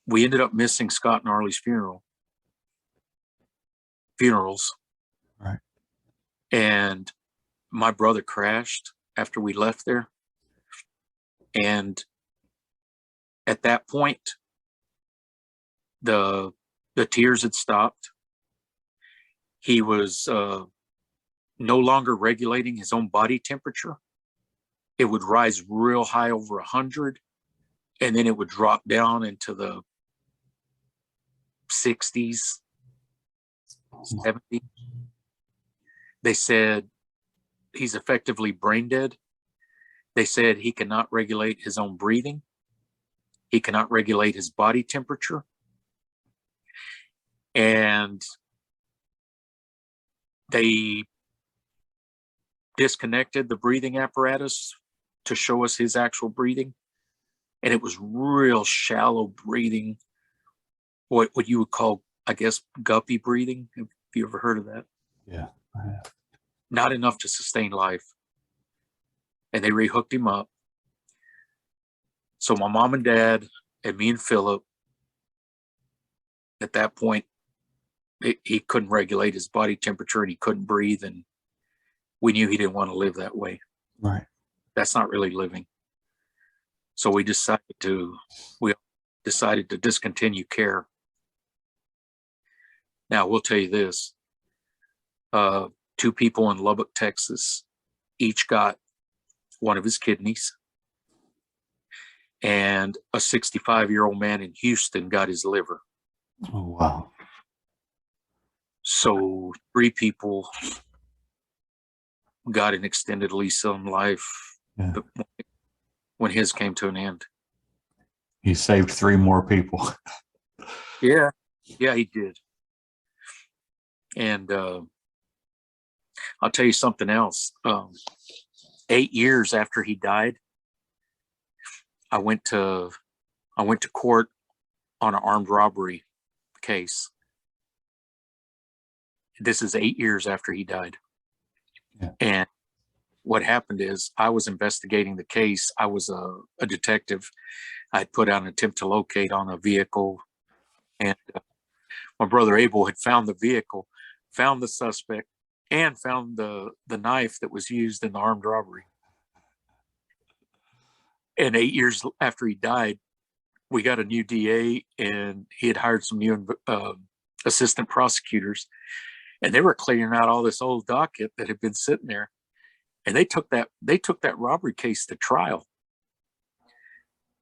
we ended up missing Scott and Arlie's funerals. Right. And my brother crashed after we left there. And at that point, the tears had stopped. He was no longer regulating his own body temperature. It would rise real high over 100, and then it would drop down into the 60s, 70s. They said he's effectively brain dead. They said he cannot regulate his own breathing. He cannot regulate his body temperature. And they disconnected the breathing apparatus to show us his actual breathing. And it was real shallow breathing, what you would call, I guess, guppy breathing. Have you ever heard of that? Yeah, I have. Not enough to sustain life. And they rehooked him up. So my mom and dad and me and Philip, at that point, he couldn't regulate his body temperature and he couldn't breathe. And we knew he didn't want to live that way. Right. That's not really living. So we decided to discontinue care. Now, we'll tell you this. 2 people in Lubbock, Texas, each got one of his kidneys. And a 65-year-old man in Houston got his liver. Oh, wow. So 3 people got an extended lease on life. Yeah. When his came to an end. He saved 3 more people. Yeah, he did. And I'll tell you something else. 8 years after he died, I went to court on an armed robbery case. This is 8 years after he died. Yeah. And what happened is I was investigating the case. I was a detective. I'd put out an attempt to locate on a vehicle, and my brother Abel had found the vehicle, found the suspect, and found the knife that was used in the armed robbery. And 8 years after he died, we got a new DA, and he had hired some new assistant prosecutors, and they were clearing out all this old docket that had been sitting there. And they took that robbery case to trial.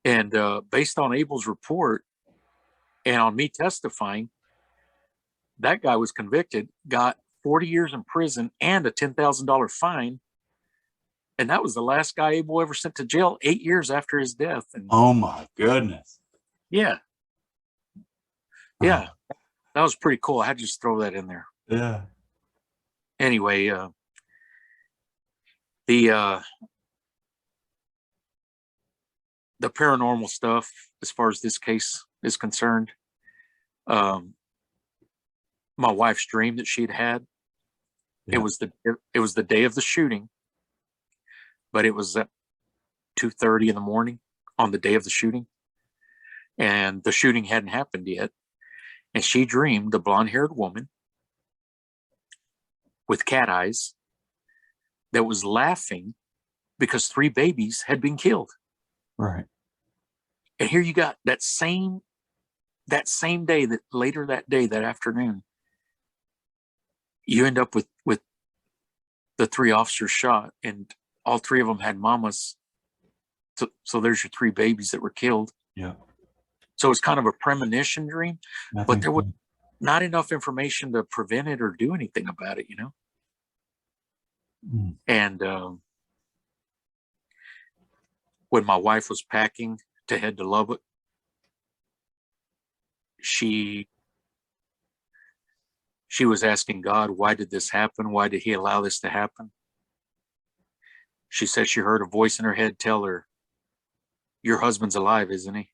And based on Abel's report and on me testifying, that guy was convicted, got 40 years in prison and a $10,000 fine. And that was the last guy Abel ever sent to jail 8 years after his death. And Oh my goodness. yeah. Yeah. That was pretty cool. I had to just throw that in there. Yeah. Anyway, the paranormal stuff, as far as this case is concerned, my wife's dream that she'd had, Yeah. it was the day of the shooting, but it was at 2:30 in the morning on the day of the shooting, and the shooting hadn't happened yet. And she dreamed a blonde-haired woman with cat eyes that was laughing because 3 babies had been killed. Right. And here you got that same day, that later that day, that afternoon, you end up with the 3 officers shot, and all 3 of them had mamas. So there's your 3 babies that were killed. Yeah. So it's kind of a premonition dream, I but think there was so. not enough information to prevent it or do anything about it, you know? Mm. And when my wife was packing to head to Lubbock, she was asking God, why did this happen? Why did he allow this to happen? She said she heard a voice in her head tell her, your husband's alive, isn't he?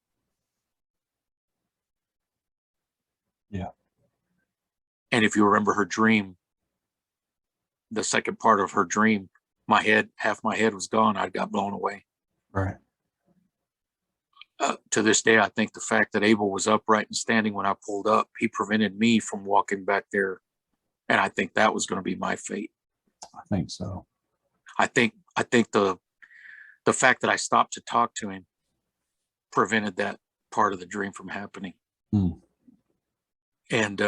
Yeah. And if you remember her dream, the second part of her dream, half my head was gone. I got blown away. Right. To this day, I think the fact that Abel was upright and standing when I pulled up, he prevented me from walking back there. And I think that was going to be my fate. I think so. I think the fact that I stopped to talk to him prevented that part of the dream from happening. Mm. And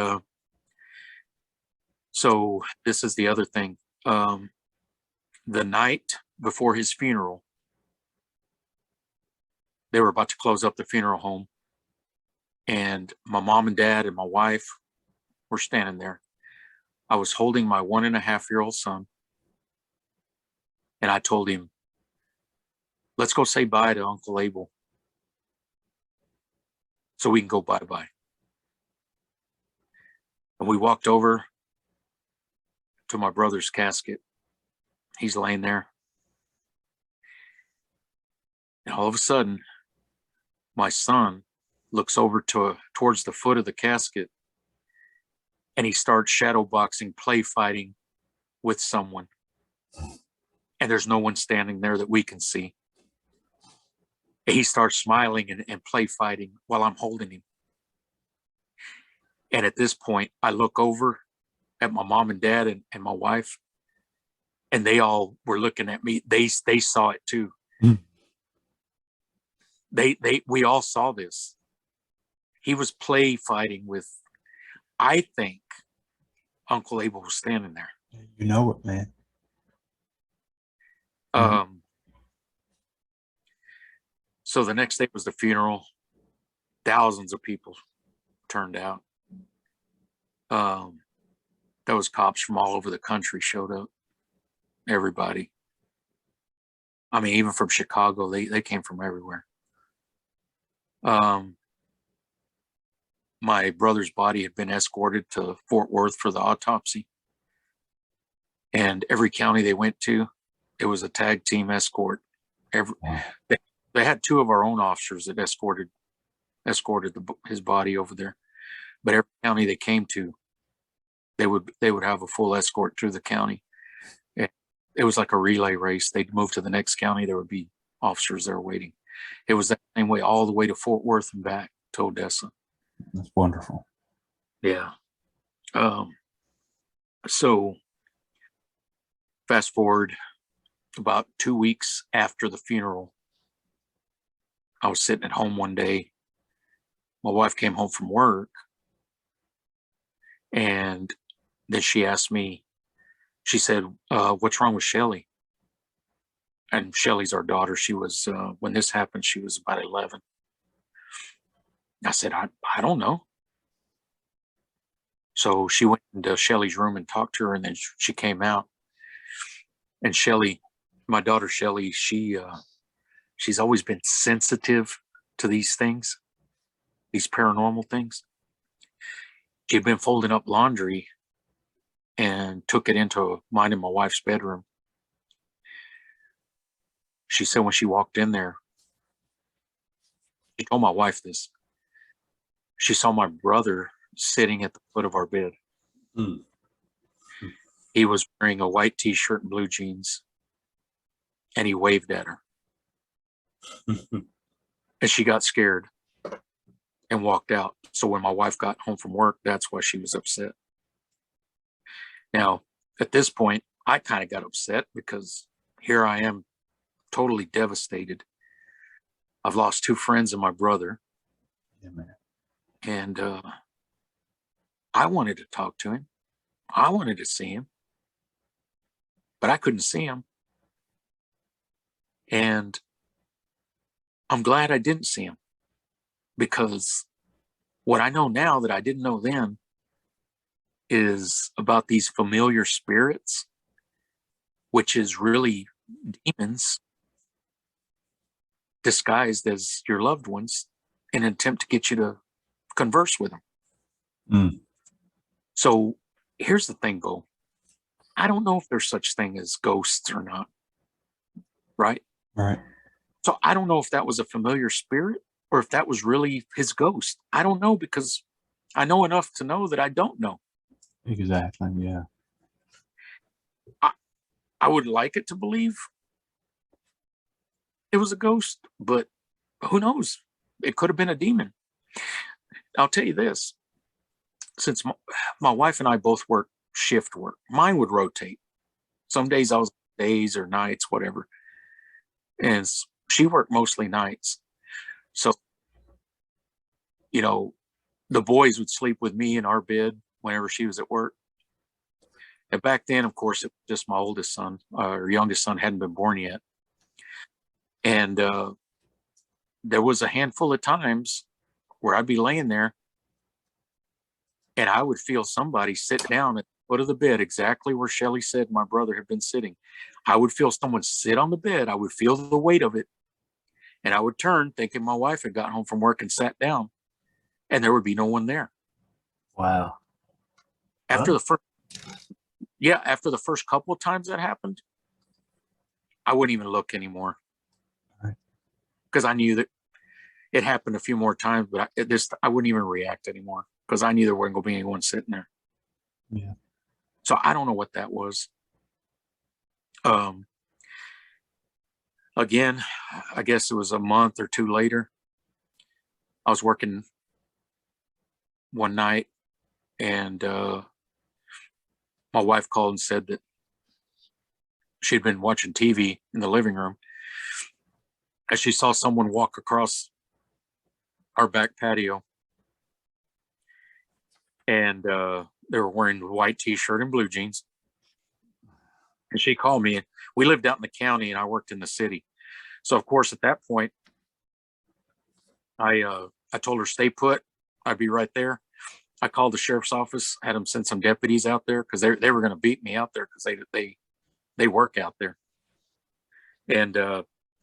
so this is the other thing. The night before his funeral, they were about to close up the funeral home, and my mom and dad and my wife were standing there. I was holding my 1.5-year-old son, and I told him, let's go say bye to Uncle Abel so we can go bye-bye. And we walked over to my brother's casket. He's laying there. And all of a sudden, my son looks over towards the foot of the casket, and he starts shadow boxing, play fighting with someone. And there's no one standing there that we can see. And he starts smiling and play fighting while I'm holding him. And at this point, I look over at my mom and dad and my wife, and they all were looking at me. They saw it too. Mm. We all saw this. He was play fighting with, I think Uncle Abel was standing there. You know it, man. So the next day was the funeral. Thousands of people turned out. Those cops from all over the country showed up. Everybody. I mean, even from Chicago, they came from everywhere. My brother's body had been escorted to Fort Worth for the autopsy. And every county they went to, it was a tag team escort. They had 2 of our own officers that escorted his body over there. But every county they came to, they would have a full escort through the county. And it was like a relay race. They'd move to the next county. There would be officers there waiting. It was that same way all the way to Fort Worth and back to Odessa. That's wonderful. Yeah. So fast forward about 2 weeks after the funeral, I was sitting at home one day. My wife came home from work, and then she asked me, she said, what's wrong with Shelly? And Shelly's our daughter. She was, when this happened, she was about 11. I said, I don't know. So she went into Shelly's room and talked to her, and then she came out. And Shelly, my daughter Shelly, she's always been sensitive to these things, these paranormal things. She'd been folding up laundry and took it into mine and my wife's bedroom. She said when she walked in there, she told my wife this. She saw my brother sitting at the foot of our bed. Mm. He was wearing a white t-shirt and blue jeans, and he waved at her. And she got scared and walked out. So when my wife got home from work, that's why she was upset. Now, at this point, I kind of got upset because here I am totally devastated. I've lost 2 friends and my brother. Yeah, man. And I wanted to talk to him. I wanted to see him, but I couldn't see him. And I'm glad I didn't see him, because what I know now that I didn't know then is about these familiar spirits, which is really demons disguised as your loved ones in an attempt to get you to converse with them. Mm. So here's the thing, Bo. I don't know if there's such thing as ghosts or not. Right? Right. So I don't know if that was a familiar spirit or if that was really his ghost. I don't know, because I know enough to know that I don't know. Exactly. Yeah. I would like it to believe it was a ghost, but who knows? It could have been a demon. I'll tell you this. Since my wife and I both work shift work, mine would rotate. Some days I was days or nights, whatever. And she worked mostly nights. So, you know, the boys would sleep with me in our bed whenever she was at work. And back then, of course, it was just my oldest son, or youngest son hadn't been born yet. And there was a handful of times where I'd be laying there and I would feel somebody sit down at the foot of the bed, exactly where Shelly said my brother had been sitting. I would feel someone sit on the bed. I would feel the weight of it. And I would turn thinking my wife had got home from work and sat down, and there would be no one there. Wow. After the first couple of times that happened, I wouldn't even look anymore. Right. Because I knew that it happened a few more times, but I wouldn't even react anymore, because I knew there wasn't going to be anyone sitting there. Yeah. So I don't know what that was. Again, I guess it was a month or 2 later. I was working one night, and my wife called and said that she'd been watching TV in the living room as she saw someone walk across our back patio, and they were wearing a white t-shirt and blue jeans. And she called me, and we lived out in the county and I worked in the city. So of course, at that point, I told her, stay put. I'd be right there. I called the sheriff's office, had them send some deputies out there, because they were going to beat me out there, because they work out there. And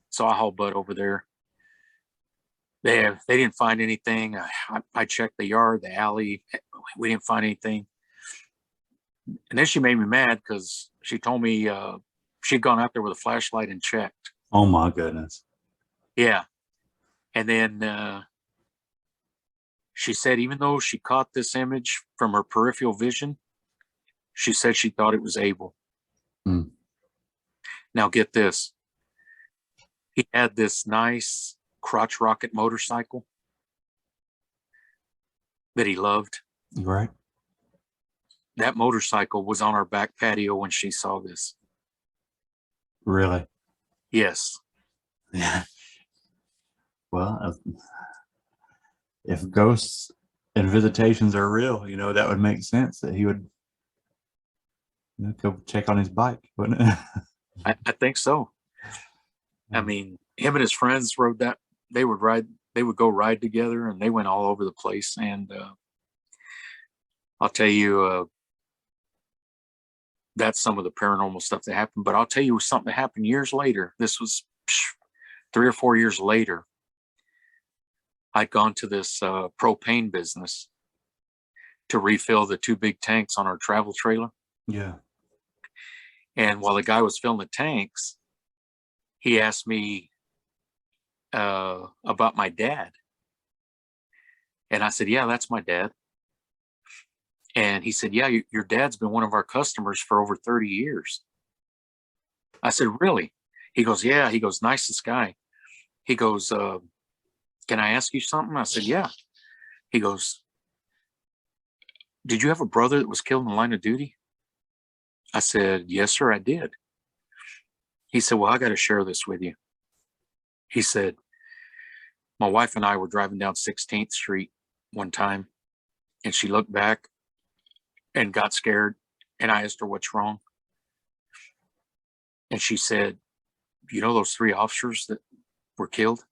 so I hauled butt over there. They didn't find anything. I checked the yard, the alley. We didn't find anything. And then she made me mad, because she told me she'd gone out there with a flashlight and checked. Oh my goodness. Yeah. And then she said, even though she caught this image from her peripheral vision, she said she thought it was Abel. Mm. Now get this. He had this nice crotch rocket motorcycle that he loved. Right. That motorcycle was on our back patio when she saw this. Really? Yes. Yeah. Well, if ghosts and visitations are real, that would make sense that he would go check on his bike, wouldn't it? I think so. I mean, him and his friends rode that. They would go ride together, and they went all over the place. And I'll tell you, that's some of the paranormal stuff that happened. But I'll tell you something that happened years later. This was 3 or 4 years later. I'd gone to this propane business to refill the 2 big tanks on our travel trailer. Yeah. And while the guy was filling the tanks, he asked me about my dad. And I said, yeah, that's my dad. And he said, yeah, your dad's been one of our customers for over 30 years. I said, really? He goes, yeah. He goes, nicest guy. He goes, can I ask you something? I said, yeah. He goes, did you have a brother that was killed in the line of duty? I said, yes, sir, I did. He said, well, I got to share this with you. He said, my wife and I were driving down 16th Street one time, and she looked back and got scared. And I asked her, what's wrong? And she said, you know those 3 officers that were killed?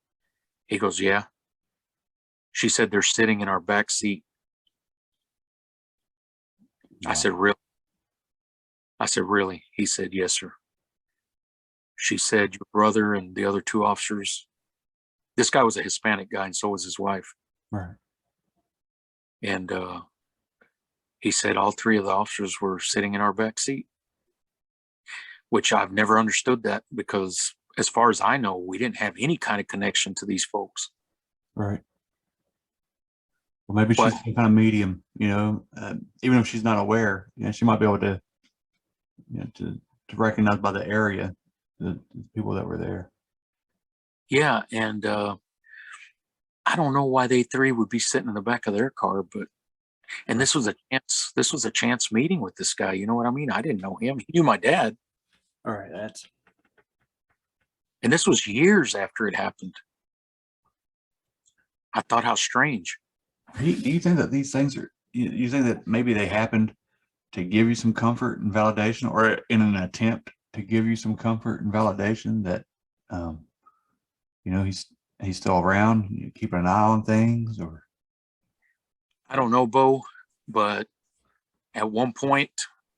He goes, yeah. She said, they're sitting in our back seat. Wow. I said, really? I said, really? He said, yes, sir. She said, your brother and the other 2 officers, this guy was a Hispanic guy, and so was his wife. Right. And he said all 3 of the officers were sitting in our back seat, which I've never understood that, because as far as I know, we didn't have any kind of connection to these folks. Right. Well, maybe she's some kind of medium, even if she's not aware, she might be able to, to recognize by the area the people that were there. Yeah. And I don't know why they 3 would be sitting in the back of their car, and this was a chance meeting with this guy. You know what I mean? I didn't know him. He knew my dad. All right. And this was years after it happened. I thought, how strange. Do you think that these things are, you think that maybe they happened to give you some comfort and validation, or in an attempt to give you some comfort and validation that, he's still around, keeping an eye on things? Or I don't know, Bo, but at one point,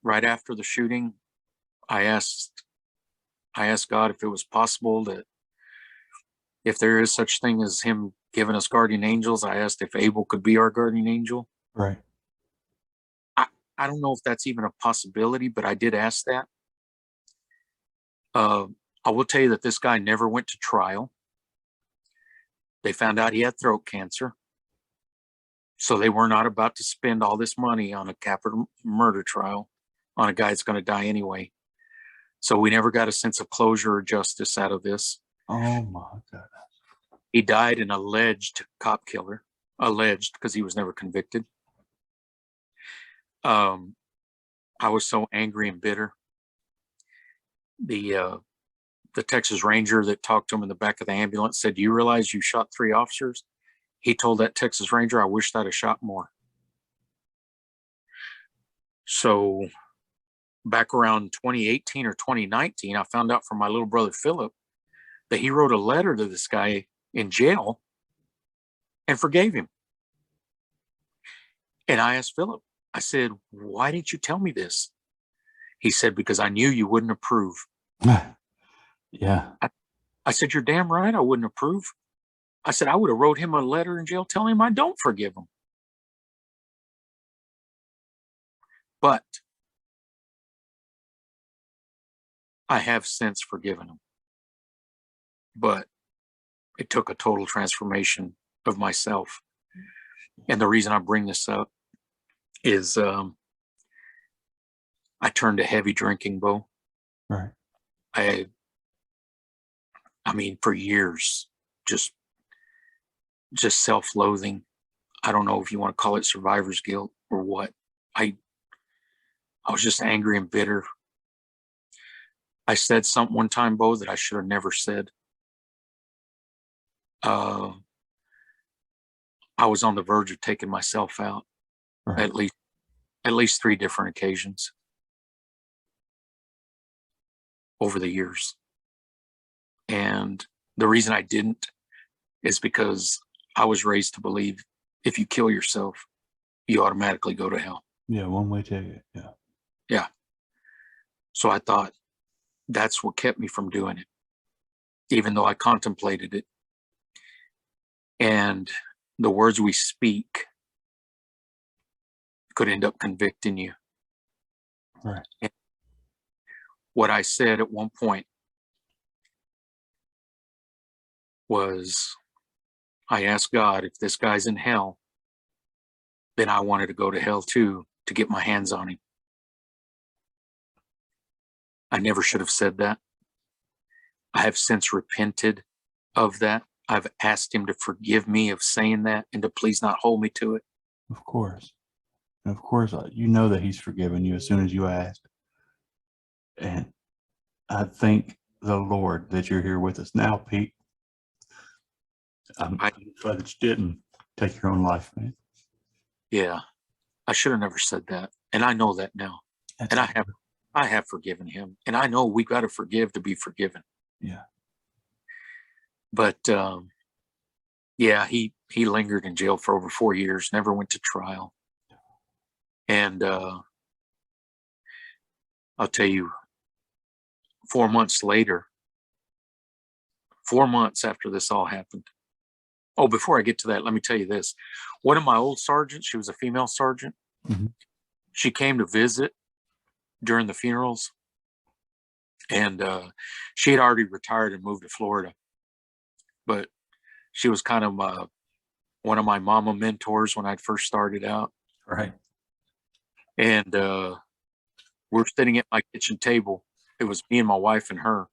right after the shooting, I asked God if it was possible that, if there is such thing as him giving us guardian angels, I asked if Abel could be our guardian angel. right. I don't know if that's even a possibility, but I did ask that. I will tell you that this guy never went to trial. They found out he had throat cancer. So they were not about to spend all this money on a capital murder trial on a guy that's going to die anyway. So we never got a sense of closure or justice out of this. Oh my God. He died an alleged cop killer, alleged because he was never convicted. I was so angry and bitter. The Texas Ranger that talked to him in the back of the ambulance said, "Do you realize you shot 3 officers?" He told that Texas Ranger, "I wished I'd have shot more." So back around 2018 or 2019, I found out from my little brother Philip that he wrote a letter to this guy in jail and forgave him. And I asked Philip, I said, "Why didn't you tell me this?" He said, "Because I knew you wouldn't approve." Yeah. I said, "You're damn right I wouldn't approve." I said, "I would have wrote him a letter in jail telling him I don't forgive him." But I have since forgiven him. But it took a total transformation of myself. And the reason I bring this up is I turned to heavy drinking, Bo. Right. I I mean, for years, just self-loathing. I don't know if you want to call it survivor's guilt or what. I was just angry and bitter. I said something one time, Bo, that I should have never said. I was on the verge of taking myself out. Right. At least 3 different occasions over the years. And the reason I didn't is because I was raised to believe if you kill yourself, you automatically go to hell. Yeah, one-way ticket. Yeah. Yeah. So I thought that's what kept me from doing it, even though I contemplated it. And the words we speak could end up convicting you. Right. And what I said at one point was, I asked God, if this guy's in hell, then I wanted to go to hell too, to get my hands on him. I never should have said that. I have since repented of that. I've asked him to forgive me of saying that and to please not hold me to it. Of course. And of course, you know that he's forgiven you as soon as you asked. And I thank the Lord that you're here with us now, Pete. I'm glad that you didn't take your own life, man. Yeah, I should have never said that. And I know that now. That's And I have forgiven him. And I know we got to forgive to be forgiven. Yeah. But yeah, he lingered in jail for over 4 years, never went to trial. And I'll tell you, 4 months later, 4 months after this all happened. Oh, before I get to that, let me tell you this. One of my old sergeants, she was a female sergeant. Mhm. She came to visit during the funerals. And she had already retired and moved to Florida. But she was kind of one of my mama mentors when I first started out. Right. And we're sitting at my kitchen table. It was me and my wife and her.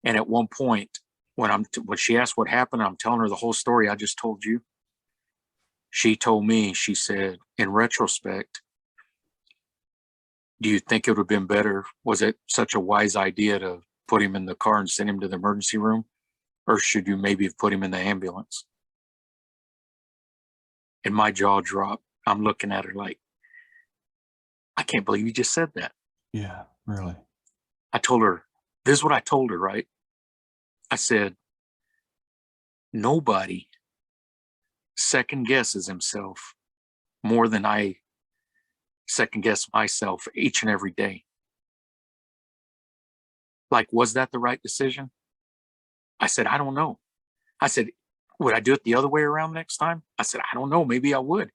And at one point, when she asked what happened, I'm telling her the whole story I just told you. She told me, she said, in retrospect, do you think it would have been better? Was it such a wise idea to put him in the car and send him to the emergency room? Or should you maybe have put him in the ambulance? And my jaw dropped. I'm looking at her like, I can't believe you just said that. Yeah, really. I told her, this is what I told her, right? I said, nobody second guesses himself more than I second guess myself each and every day. Like, was that the right decision? I said, I don't know. I said, would I do it the other way around next time? I said, I don't know. Maybe I would.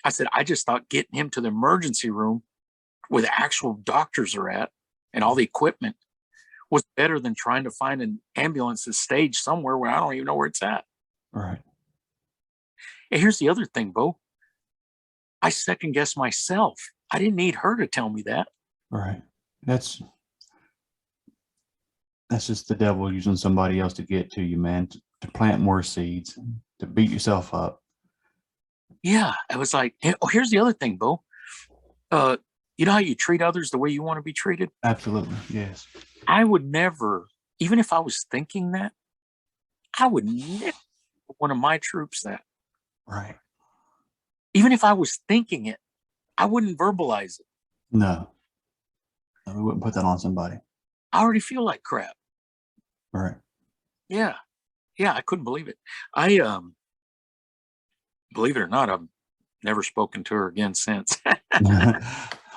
I said, I just thought getting him to the emergency room where the actual doctors are at and all the equipment was better than trying to find an ambulance that's staged somewhere where I don't even know where it's at. Right. And here's the other thing, Bo. I second guessed myself. I didn't need her to tell me that. Right. That's just the devil using somebody else to get to you, man, to plant more seeds, to beat yourself up. Yeah. I was like, oh, here's the other thing, Bo. You know how you treat others the way you want to be treated? Absolutely. Yes. I would never, even if I was thinking that, I would never put one of my troops that. Right. Even if I was thinking it, I wouldn't verbalize it. No. We wouldn't put that on somebody. I already feel like crap. Right. Yeah. Yeah, I couldn't believe it. I believe it or not, I've never spoken to her again since.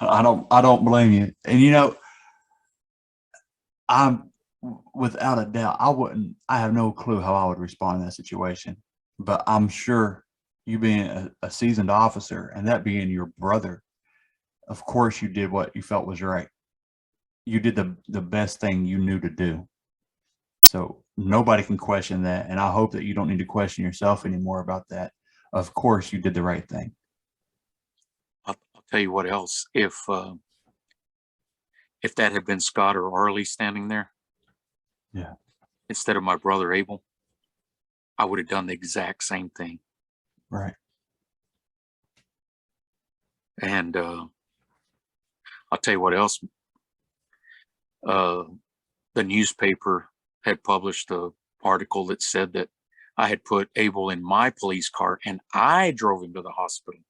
I don't blame you. And you know, I'm without a doubt, I have no clue how I would respond in that situation. But I'm sure you being a seasoned officer and that being your brother, of course you did what you felt was right. You did the best thing you knew to do. So nobody can question that. And I hope that you don't need to question yourself anymore about that. Of course you did the right thing. I'll tell you what else. If that had been Scott or Arlie standing there, Yeah. instead of my brother Abel, I would have done the exact same thing. Right. And I'll tell you what else. The newspaper had published an article that said that I had put Abel in my police car and I drove him to the hospital.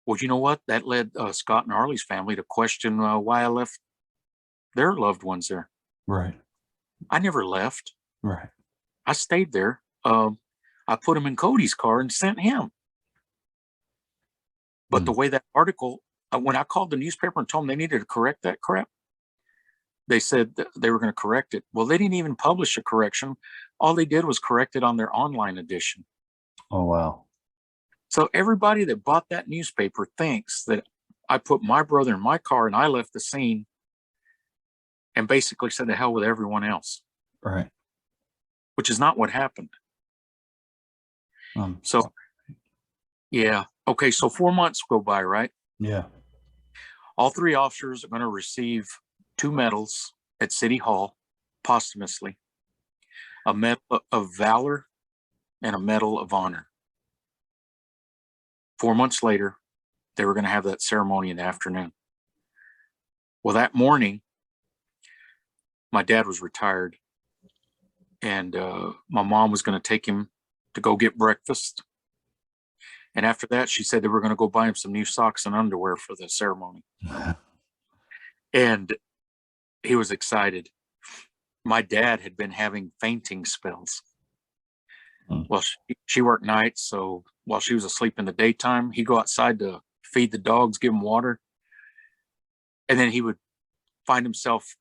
Well, you know what? That led Scott and Arlie's family to question why I left their loved ones there. Right. I never left. Right. I stayed there. I put him in Cody's car and sent him. But the way that article, when I called the newspaper and told them they needed to correct that crap, they said that they were going to correct it. Well, they didn't even publish a correction. All they did was correct it on their online edition. Oh, wow. So everybody that bought that newspaper thinks that I put my brother in my car and I left the scene and basically said to hell with everyone else. Right. Which is not what happened. So, yeah. Okay. So 4 months go by, right? Yeah. All three officers are going to receive 2 medals at City Hall posthumously, a Medal of Valor and a Medal of Honor. 4 months later, they were going to have that ceremony in the afternoon. Well, that morning, my dad was retired and my mom was going to take him to go get breakfast. And after that, she said they were going to go buy him some new socks and underwear for the ceremony. And he was excited. My dad had been having fainting spells. Well, she worked nights, so while she was asleep in the daytime, he'd go outside to feed the dogs, give them water. And then he would find himself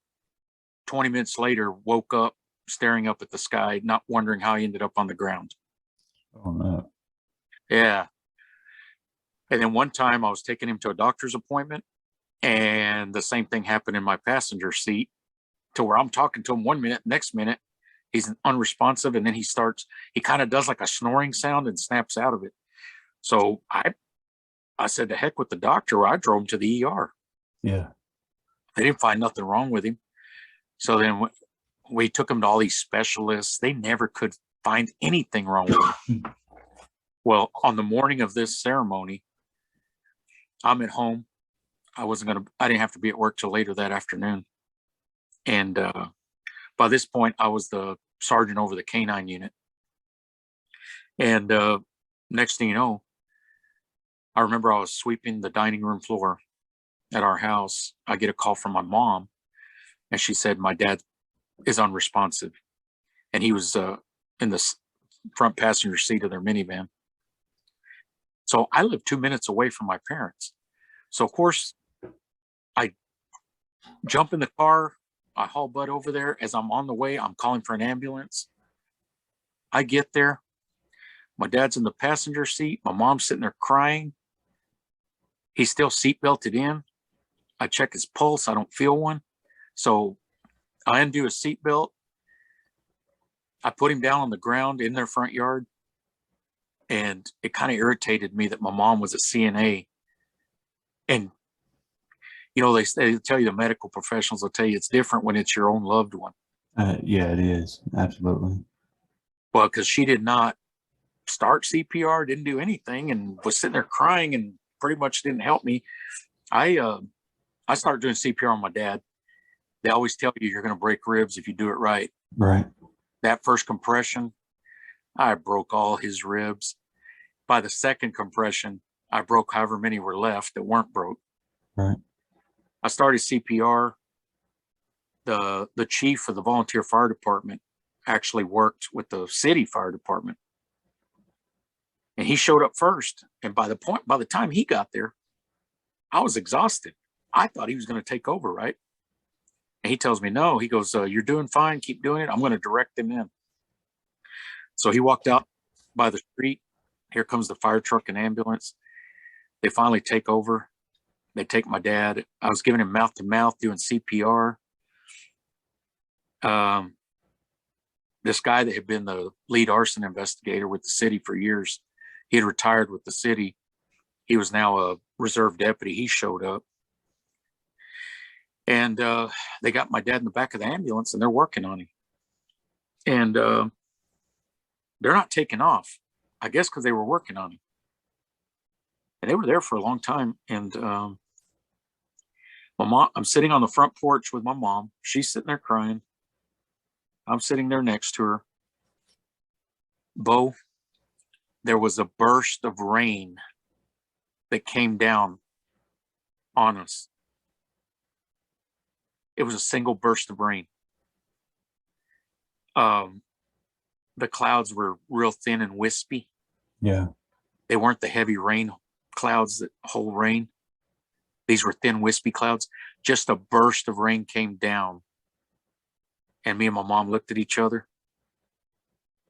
20 minutes later, woke up, staring up at the sky, not wondering how he ended up on the ground. Oh, no. Yeah. And then one time I was taking him to a doctor's appointment and the same thing happened in my passenger seat to where I'm talking to him 1 minute, next minute, he's unresponsive. And then he kind of does like a snoring sound and snaps out of it. So I said, the heck with the doctor. I drove him to the ER. Yeah. They didn't find nothing wrong with him. So then we took him to all these specialists. They never could find anything wrong with him. Well, on the morning of this ceremony, I'm at home. I didn't have to be at work till later that afternoon. And by this point, I was the sergeant over the canine unit. And next thing you know, I remember I was sweeping the dining room floor at our house. I get a call from my mom, and she said my dad is unresponsive, and he was in the front passenger seat of their minivan. So I live 2 minutes away from my parents. So of course, I jump in the car. I haul butt over there. As I'm on the way, I'm calling for an ambulance. I get there. My dad's in the passenger seat. My mom's sitting there crying. He's still seat belted in. I check his pulse. I don't feel one. So I undo his seatbelt. I put him down on the ground in their front yard. And it kind of irritated me that my mom was a CNA. And, you know, they tell you, the medical professionals will tell you it's different when it's your own loved one. Yeah, it is. Absolutely. Well, because she did not start CPR, didn't do anything, and was sitting there crying and pretty much didn't help me. I started doing CPR on my dad. They always tell you you're going to break ribs if you do it right. Right. That first compression, I broke all his ribs. By the second compression, I broke however many were left that weren't broke. Right. I started CPR. The chief of the volunteer fire department actually worked with the city fire department. And he showed up first. And by the time he got there, I was exhausted. I thought he was going to take over, right? And he tells me, no, he goes, you're doing fine. Keep doing it. I'm going to direct them in. So he walked out by the street. Here comes the fire truck and ambulance. They finally take over. They take my dad. I was giving him mouth to mouth doing CPR. This guy that had been the lead arson investigator with the city for years, he had retired with the city. He was now a reserve deputy. He showed up. And they got my dad in the back of the ambulance, and they're working on him. And they're not taking off, I guess, because they were working on him. And they were there for a long time. And my mom, I'm sitting on the front porch with my mom. She's sitting there crying. I'm sitting there next to her. Bo, there was a burst of rain that came down on us. It was a single burst of rain. The clouds were real thin and wispy. Yeah. They weren't the heavy rain clouds that hold rain. These were thin, wispy clouds. Just a burst of rain came down. And me and my mom looked at each other.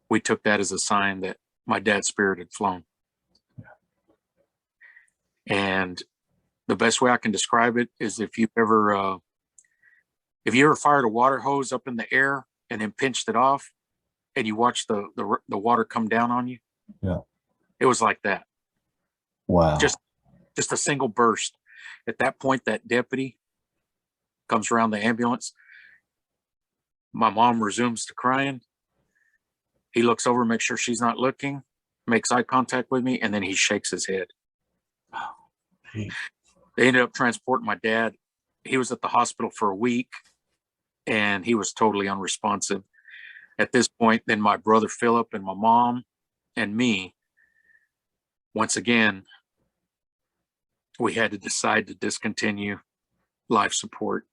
We took that as a sign that my dad's spirit had flown. And the best way I can describe it is if you ever fired a water hose up in the air and then pinched it off, and you watch the water come down on you. Yeah. It was like that. Wow. Just a single burst. At that point, that deputy comes around the ambulance. My mom resumes to crying. He looks over, makes sure she's not looking, makes eye contact with me, and then he shakes his head. Hey. They ended up transporting my dad. He was at the hospital for a week, and he was totally unresponsive. At this point, then my brother Philip and my mom and me, once again, we had to decide to discontinue life support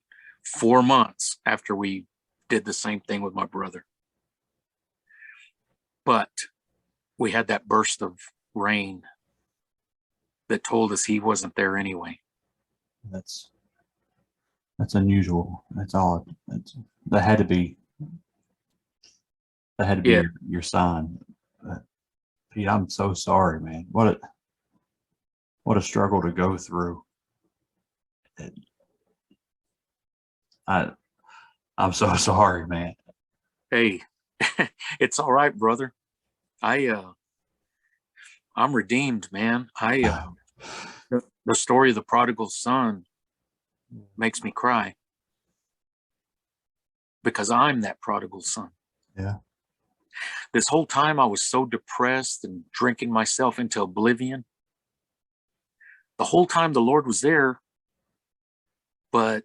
4 months after we did the same thing with my brother. But we had that burst of rain that told us he wasn't there anyway. That's unusual. That's all. That had to be Yeah. your sign. Pete, I'm so sorry, man. What a struggle to go through. I'm so sorry, man. Hey, it's all right, brother. I'm redeemed, man. The story of the prodigal son makes me cry because I'm that prodigal son. Yeah. This whole time I was so depressed and drinking myself into oblivion. The whole time the Lord was there, but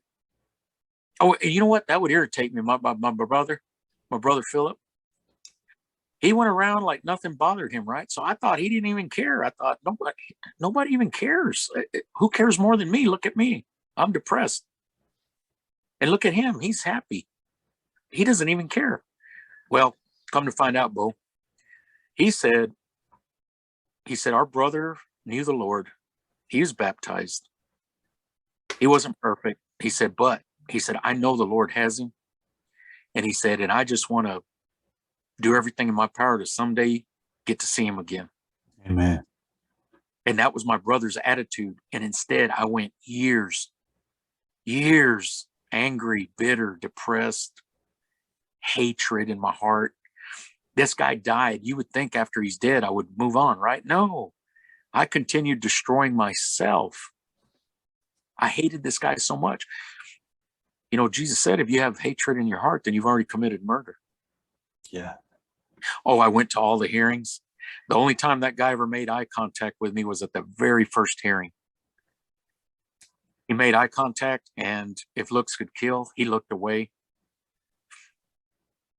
you know what? That would irritate me. My brother Philip, he went around like nothing bothered him, right? So I thought he didn't even care. I thought nobody even cares. Who cares more than me? Look at me. I'm depressed. And look at him. He's happy. He doesn't even care. Well, come to find out, Bo, he said, our brother knew the Lord. He was baptized. He wasn't perfect. He said, I know the Lord has him. And he said, and I just want to do everything in my power to someday get to see him again. Amen. And that was my brother's attitude. And instead I went years, angry, bitter, depressed, hatred in my heart. This guy died. You would think after he's dead, I would move on, right? No, I continued destroying myself. I hated this guy so much. You know, Jesus said, if you have hatred in your heart, then you've already committed murder. Yeah. Oh, I went to all the hearings. The only time that guy ever made eye contact with me was at the very first hearing. He made eye contact, and if looks could kill, he looked away.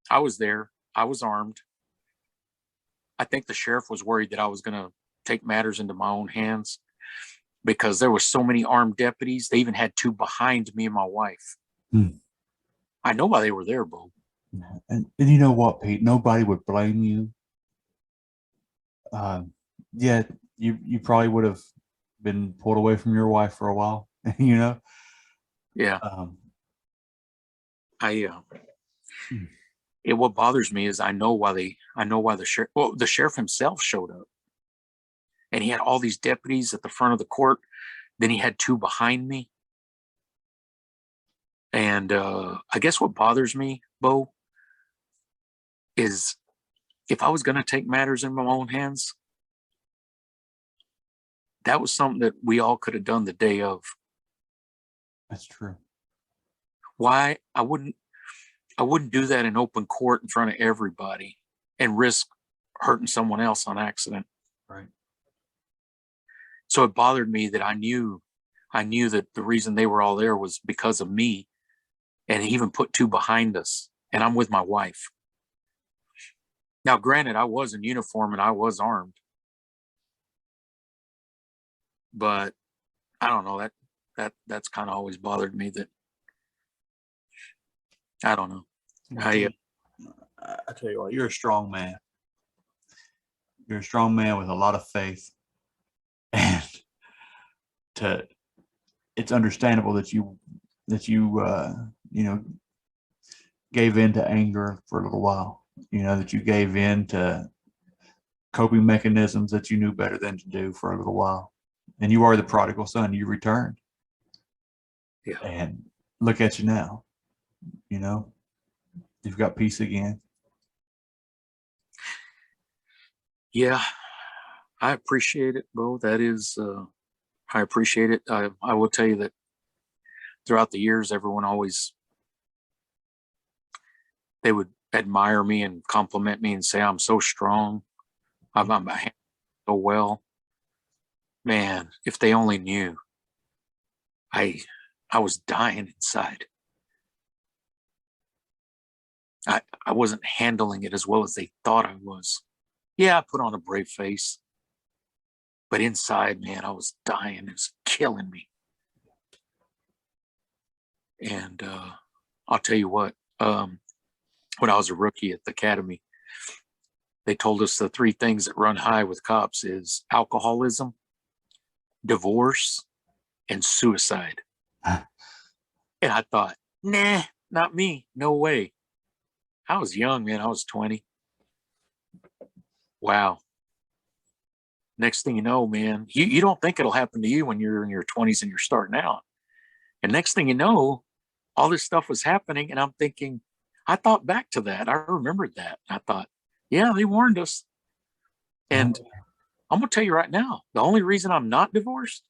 I was there. I was armed. I think the sheriff was worried that I was going to take matters into my own hands because there were so many armed deputies. They even had 2 behind me and my wife. I know why they were there, Bo. And you know what, Pete? Nobody would blame you. Yeah, you probably would have been pulled away from your wife for a while, you know? Yeah. What bothers me is I know why the sheriff himself showed up, and he had all these deputies at the front of the court. Then he had 2 behind me. And I guess what bothers me, Bo, is if I was going to take matters in my own hands, that was something that we all could have done the day of. That's true. why I wouldn't do that in open court in front of everybody and risk hurting someone else on accident. Right. So it bothered me that I knew that the reason they were all there was because of me, and he even put two behind us, and I'm with my wife. Now, granted, I was in uniform and I was armed, but I don't know, that's kind of always bothered me. That I don't know. I tell you what, you're a strong man. You're a strong man with a lot of faith, and it's understandable that you gave in to anger for a little while. That you gave in to coping mechanisms that you knew better than to do for a little while, and you are the prodigal son. You returned, yeah. And look at you now. You've got peace again. Yeah, I appreciate it, Bo. That is, I appreciate it. I will tell you that throughout the years, everyone always, they would admire me and compliment me and say I'm so strong. I'm handling so well. Man, if they only knew, I was dying inside. I wasn't handling it as well as they thought I was. Yeah, I put on a brave face, but inside, man, I was dying. It was killing me. And I'll tell you what, when I was a rookie at the academy, they told us the three things that run high with cops is alcoholism, divorce, and suicide. And I thought, nah, not me. No way. I was young, man. I was 20. Wow. Next thing you know, man, you don't think it'll happen to you when you're in your 20s and you're starting out. And next thing you know, all this stuff was happening. And I'm thinking, I thought back to that. I remembered that. I thought, yeah, they warned us. And I'm going to tell you right now, the only reason I'm not divorced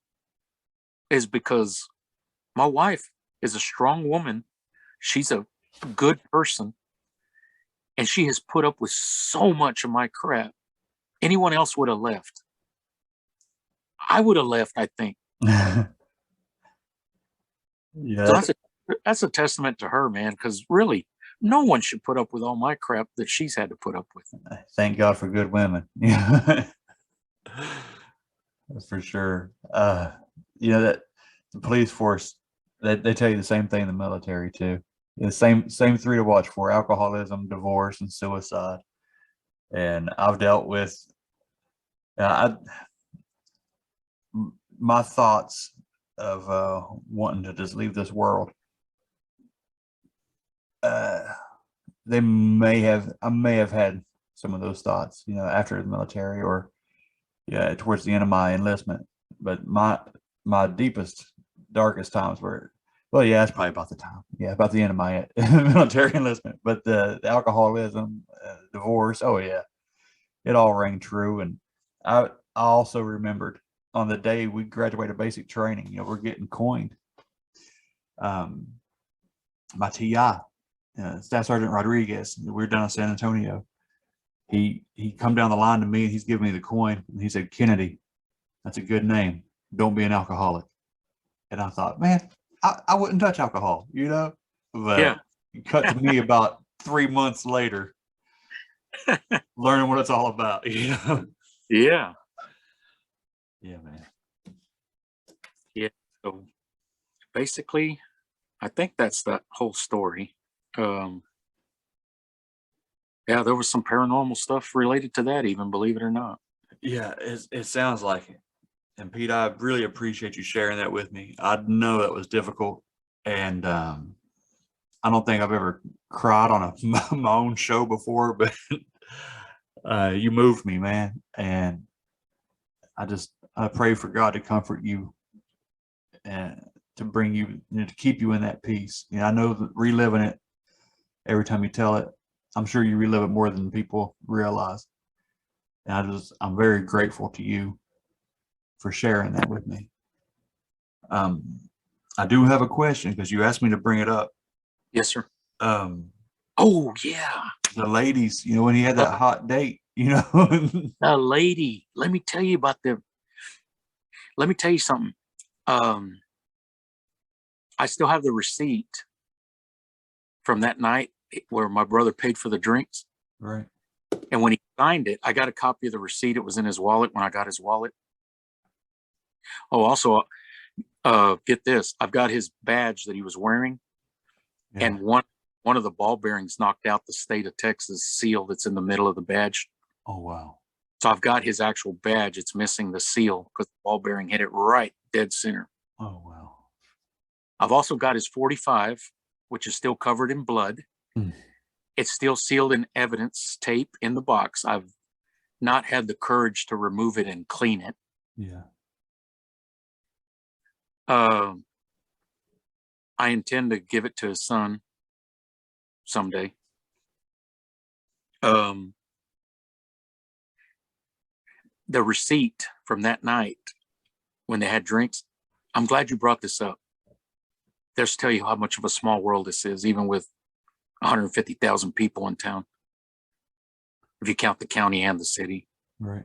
is because my wife is a strong woman. She's a good person. And she has put up with so much of my crap. Anyone else would have left. I would have left, I think. Yeah. So that's a testament to her, man, because really, no one should put up with all my crap that she's had to put up with. Thank God for good women. Yeah. For sure. That the police force, they tell you the same thing in the military too. The same three to watch for: alcoholism, divorce, and suicide. And I've dealt with my thoughts of wanting to just leave this world. I may have had some of those thoughts, after the military or towards the end of my enlistment. But my deepest, darkest times were, well, yeah, that's probably about the time. Yeah, about the end of my military enlistment. But the alcoholism, divorce, oh yeah, it all rang true. And I also remembered on the day we graduated basic training, we're getting coined. My TI, Staff Sergeant Rodriguez, we're down in San Antonio. He come down the line to me and he's giving me the coin. And he said, "Kennedy, that's a good name. Don't be an alcoholic." And I thought, man, I wouldn't touch alcohol, but Yeah. Cut to me about 3 months later, learning what it's all about, Yeah. Yeah, man. Yeah. So basically, I think that's that whole story. Yeah, there was some paranormal stuff related to that, even, believe it or not. Yeah, it sounds like it. And Pete, I really appreciate you sharing that with me. I know that was difficult, and I don't think I've ever cried on my own show before, but you moved me, man. And I pray for God to comfort you and to bring you, to keep you in that peace. I know that reliving it every time you tell it, I'm sure you relive it more than people realize. And I'm very grateful to you for sharing that with me. I do have a question because you asked me to bring it up. Yes, sir. Um, Oh yeah. the ladies, when he had that hot date, The lady. Let me tell you something. I still have the receipt from that night where my brother paid for the drinks. right. And when he signed it, I got a copy of the receipt. It was in his wallet when I got his wallet. Oh, also, get this. I've got his badge that he was wearing. Yeah. And one of the ball bearings knocked out the state of Texas seal that's in the middle of the badge. Oh, wow. So I've got his actual badge. It's missing the seal because the ball bearing hit it right dead center. Oh, wow. I've also got his 45, which is still covered in blood. Mm. It's still sealed in evidence tape in the box. I've not had the courage to remove it and clean it. Yeah. I intend to give it to his son someday. The receipt from that night when they had drinks, I'm glad you brought this up. There's to tell you how much of a small world this is, even with 150,000 people in town, if you count the county and the city. Right.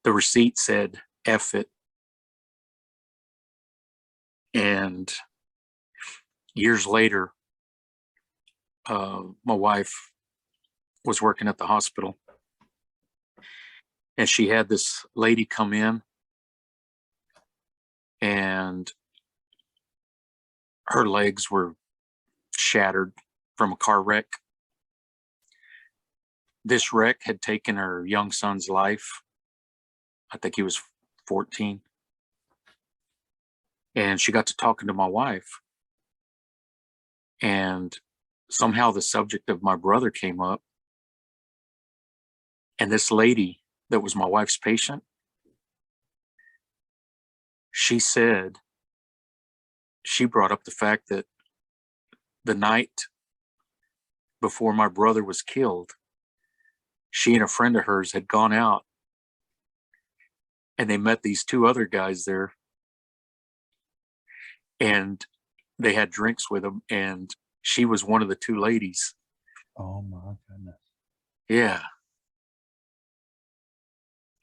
The receipt said, F it. And years later, my wife was working at the hospital, and she had this lady come in, and her legs were shattered from a car wreck. This wreck had taken her young son's life. I think he was 14. And she got to talking to my wife. And somehow the subject of my brother came up. And this lady that was my wife's patient, she said, she brought up the fact that the night before my brother was killed, she and a friend of hers had gone out and they met these two other guys there, and they had drinks with them, and she was one of the two ladies. Oh, my goodness. Yeah.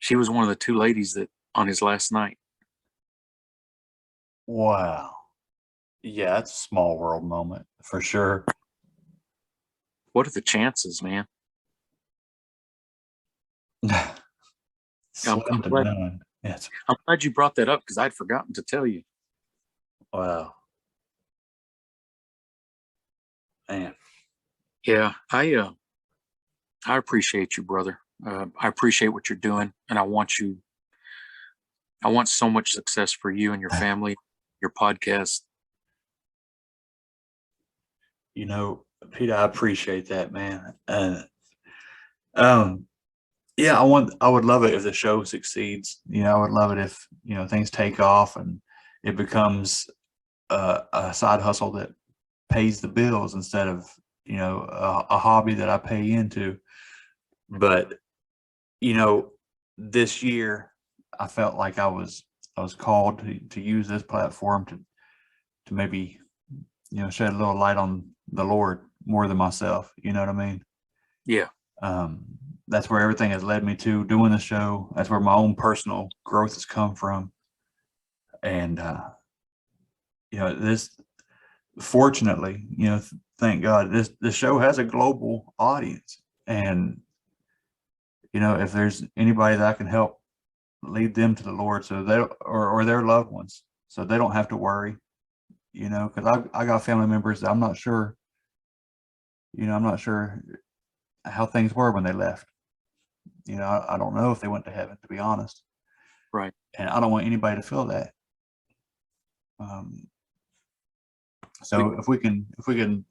She was one of the two ladies that on his last night. Wow. Yeah, it's a small world moment for sure. What are the chances, man? Slim I'm to glad- none. Yes. I'm glad you brought that up because I'd forgotten to tell you. Wow. Man. Yeah, I appreciate you, brother. I appreciate what you're doing, and I want so much success for you and your family, your podcast. Peter, I appreciate that, man. Yeah, I would love it if the show succeeds. I would love it if, things take off and it becomes a side hustle that pays the bills instead of, a hobby that I pay into. But, this year I felt like I was called to use this platform to maybe, shed a little light on the Lord more than myself. You know what I mean? Yeah. That's where everything has led me to doing the show. That's where my own personal growth has come from. And, this, fortunately, thank God, this show has a global audience. And, if there's anybody that I can help lead them to the Lord, so they, or their loved ones, so they don't have to worry, because I got family members that I'm not sure how things were when they left. I don't know if they went to heaven, to be honest. Right. And I don't want anybody to feel that. So if we can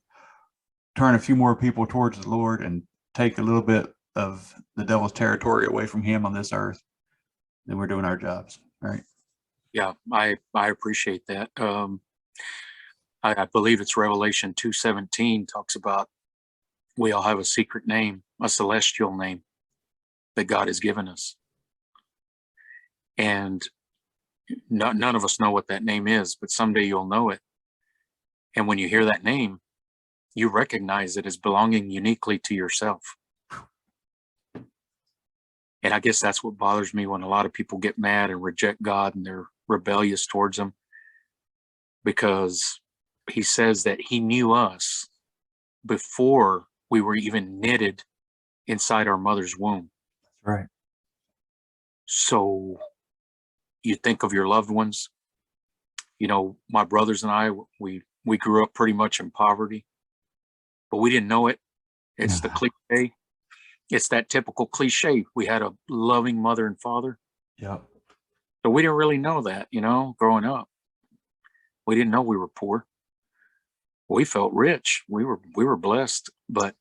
turn a few more people towards the Lord and take a little bit of the devil's territory away from him on this earth, then we're doing our jobs, right? Yeah, I appreciate that. I believe it's Revelation 2:17 talks about we all have a secret name, a celestial name that God has given us. And none of us know what that name is, but someday you'll know it. And when you hear that name, you recognize it as belonging uniquely to yourself. And I guess that's what bothers me when a lot of people get mad and reject God and they're rebellious towards him, because he says that he knew us before we were even knitted inside our mother's womb. Right. So you think of your loved ones. You know, my brothers and I, we grew up pretty much in poverty, but we didn't know it. It's the cliche. It's that typical cliche. We had a loving mother and father. Yep. So we didn't really know that, you know, growing up. We didn't know we were poor. We felt rich. We were blessed, but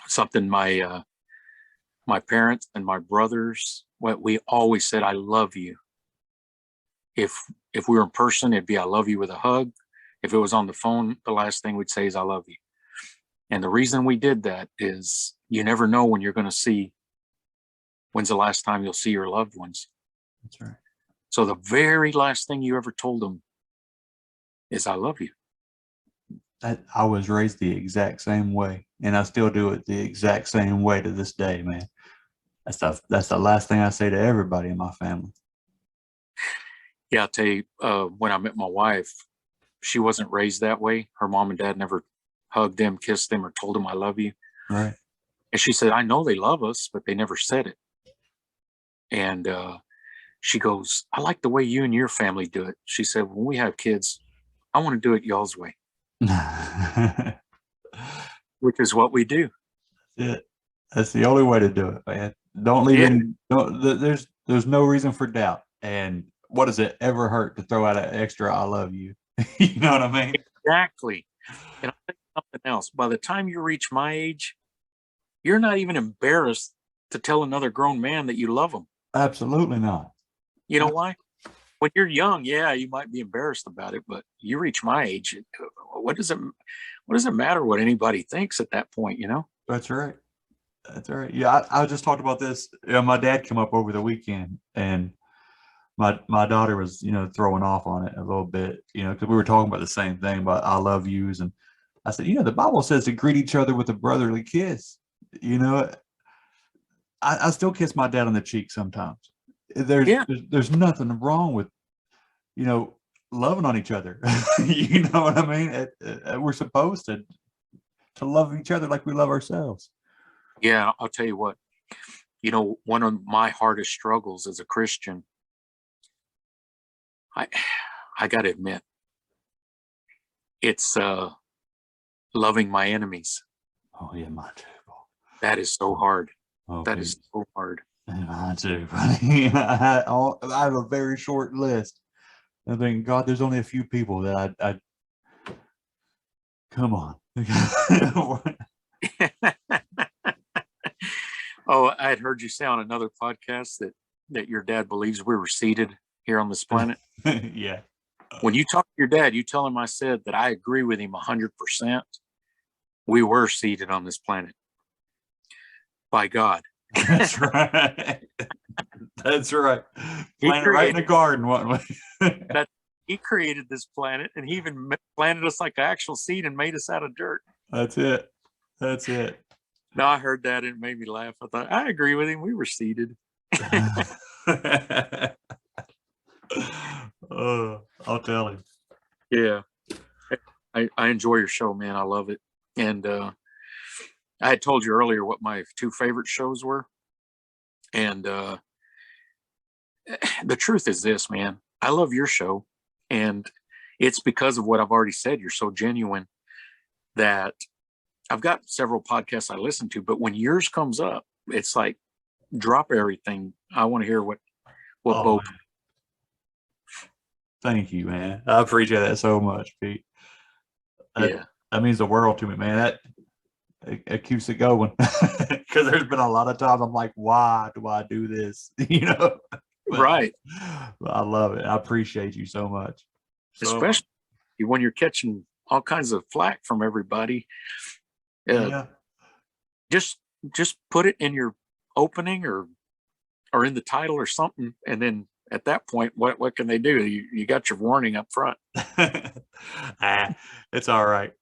something my parents and my brothers, what we always said, I love you. If we were in person, it'd be I love you with a hug. If it was on the phone, the last thing we'd say is I love you. And the reason we did that is you never know when you're going to see, when's the last time you'll see your loved ones. That's right. So the very last thing you ever told them is I love you. I was raised the exact same way, and I still do it the exact same way to this day, man. That's the last thing I say to everybody in my family. Yeah, I'll tell you, when I met my wife, she wasn't raised that way. Her mom and dad never hugged them, kissed them, or told them I love you. Right. And she said, I know they love us, but they never said it. And she goes, I like the way you and your family do it. She said, when we have kids, I want to do it y'all's way. Which is what we do. That's the only way to do it, man. Don't leave there's no reason for doubt. And what does it ever hurt to throw out an extra I love you? You know what I mean? Exactly. And I'll tell you something else. By the time you reach my age, you're not even embarrassed to tell another grown man that you love him. Absolutely not. You know why? When you're young, yeah, you might be embarrassed about it, but you reach my age, what does it matter what anybody thinks at that point, you know? That's right. That's right. Yeah, I just talked about this. My dad came up over the weekend, and my daughter was, throwing off on it a little bit, because we were talking about the same thing about I love yous. And I said, the Bible says to greet each other with a brotherly kiss. I still kiss my dad on the cheek sometimes. There's nothing wrong with, loving on each other. You know what I mean? We're supposed to love each other like we love ourselves. Yeah, I'll tell you what, one of my hardest struggles as a Christian, I got to admit, it's loving my enemies. Oh yeah, mine too. That is so hard. Oh, that is so hard. Mine too. I have a very short list. I think, God, there's only a few people that I come on. Oh, I had heard you say on another podcast that your dad believes we were seated here on this planet. Yeah. When you talk to your dad, you tell him I said that I agree with him 100%. We were seated on this planet by God. That's right. That's right. Planted right in the garden, wasn't we? He created this planet, and he even planted us like an actual seed and made us out of dirt. That's it. That's it. No, I heard that and it made me laugh. I thought, I agree with him. We were seated. I'll tell him. Yeah. I enjoy your show, man. I love it. And I had told you earlier what my two favorite shows were. And the truth is this, man. I love your show. And it's because of what I've already said. You're so genuine that I've got several podcasts I listen to, but when yours comes up, it's like, drop everything. I want to hear what both. Thank you, man. I appreciate that so much, Pete. That means the world to me, man. It keeps it going. Because there's been a lot of times I'm like, why do I do this? Right. I love it. I appreciate you so much. Especially when you're catching all kinds of flack from everybody. Just put it in your opening or in the title or something, and then at that point, what can they do? You got your warning up front. It's all right.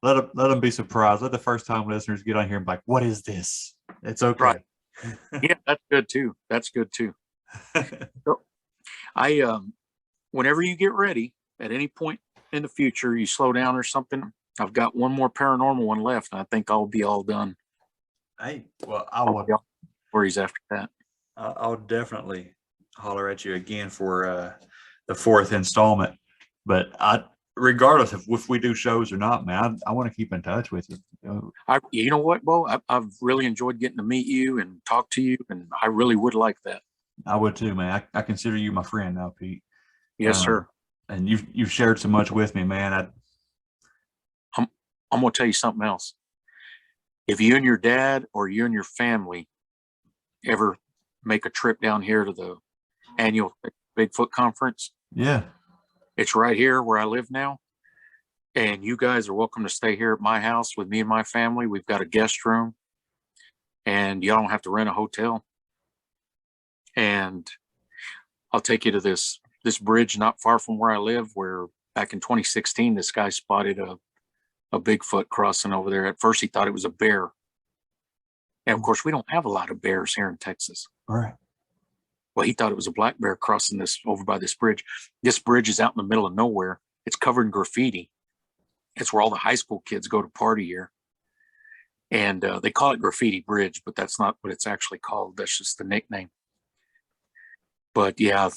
Let them be surprised. Let the first time listeners get on here and be like, what is this? It's okay. Right. Yeah, that's good too. That's good too. So I whenever you get ready, at any point in the future, you slow down or something, I've got one more paranormal one left, and I think I'll be all done. Hey, well, Stories after that. I'll definitely holler at you again for the fourth installment. But regardless of if we do shows or not, man, I want to keep in touch with you. You know what, Bo? I've really enjoyed getting to meet you and talk to you, and I really would like that. I would too, man. I consider you my friend now, Pete. Yes, sir. And you've shared so much with me, man. I'm gonna tell you something else. If you and your dad or you and your family ever make a trip down here to the annual Bigfoot conference, yeah, it's right here where I live now. And you guys are welcome to stay here at my house with me and my family. We've got a guest room, and y'all don't have to rent a hotel. And I'll take you to this bridge not far from where I live, where back in 2016, this guy spotted a Bigfoot crossing over there. At first, he thought it was a bear. And of course, we don't have a lot of bears here in Texas. All right. Well, he thought it was a black bear crossing this over by this bridge. This bridge is out in the middle of nowhere. It's covered in graffiti. It's where all the high school kids go to party here. And they call it Graffiti Bridge, but that's not what it's actually called. That's just the nickname. But yeah,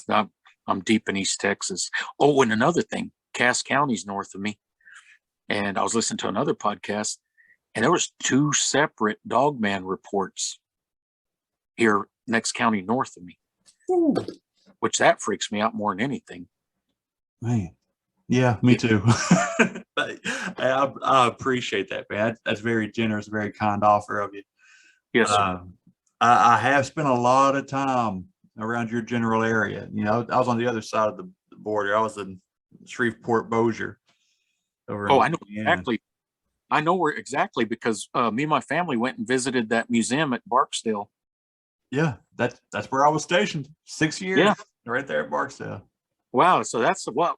I'm deep in East Texas. Oh, and another thing, Cass County's north of me. And I was listening to another podcast, and there was 2 separate dogman reports here next county north of me. Ooh. Which that freaks me out more than anything. Man. Yeah, me too. I appreciate that, man. That's very generous, very kind offer of you. Yes, sir. I have spent a lot of time around your general area. You know, I was on the other side of the border. I was in Shreveport, Bossier. Oh, I know exactly. I know where exactly, because me and my family went and visited that museum at Barksdale. Yeah, that's where I was stationed 6 years. Yeah, right there at Barksdale. Wow, so that's what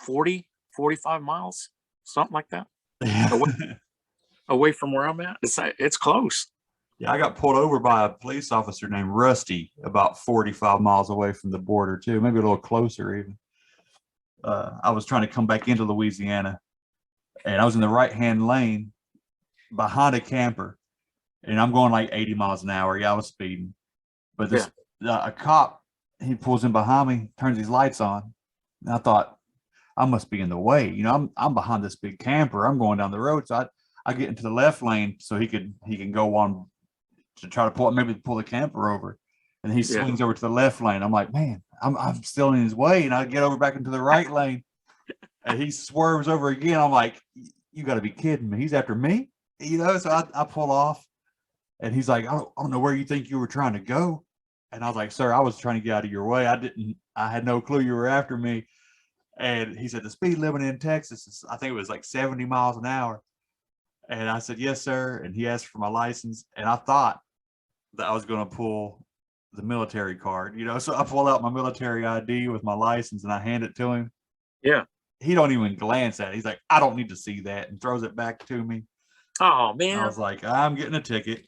40, 45 miles, something like that. Yeah. Away from where I'm at. It's close. Yeah, I got pulled over by a police officer named Rusty about 45 miles away from the border too, maybe a little closer even. I was trying to come back into Louisiana, and I was in the right-hand lane behind a camper, and I'm going like 80 miles an hour. Yeah, I was speeding, but a cop, he pulls in behind me, turns his lights on, and I thought, I must be in the way. You know, I'm behind this big camper. I'm going down the road, so I get into the left lane so he can go on to try to pull the camper over, and he swings over to the left lane. I'm like, man, I'm still in his way, and I get over back into the right lane, and he swerves over again. I'm like, you got to be kidding me! He's after me, you know. So I pull off, and he's like, I don't know where you think you were trying to go, and I was like, sir, I was trying to get out of your way. I had no clue you were after me. And he said, the speed limit in Texas is, I think it was like 70 miles an hour. And I said, yes, sir. And he asked for my license. And I thought that I was going to pull the military card, you know. So I pull out my military ID with my license and I hand it to him. Yeah. He don't even glance at it. He's like, I don't need to see that, and throws it back to me. Oh, man. I was like, I'm getting a ticket.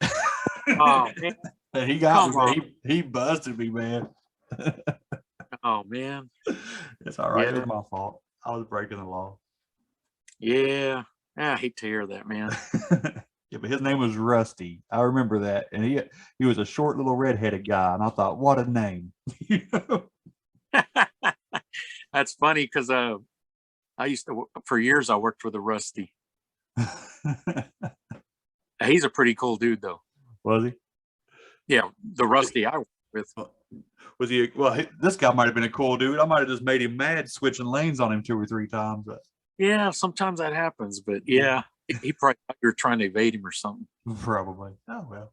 Oh, man. And he got me. He busted me, man. Oh, man. It's all right. Yeah. It was my fault. I was breaking the law. Yeah. I hate to hear that, man. Yeah, but his name was Rusty. I remember that. And he was a short little redheaded guy. And I thought, what a name. That's funny, because for years I worked for the Rusty. He's a pretty cool dude, though. Was he? Yeah, the Rusty I worked with. Was he? Well, this guy might have been a cool dude. I might have just made him mad switching lanes on him 2 or 3 times. But yeah, sometimes that happens. But yeah, he probably thought you were trying to evade him or something. Probably. Oh well.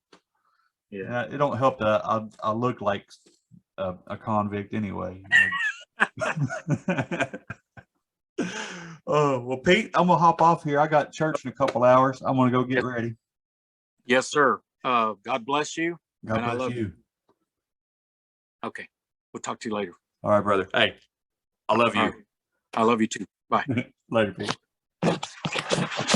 Yeah, it don't help that I look like a convict anyway. Oh well, Pete, I'm gonna hop off here. I got church in a couple hours. I'm gonna go get ready. Yes, sir. God bless you. God bless I love you. Okay. We'll talk to you later. All right, brother. Hey, I love you. Right. I love you too. Later, Pete.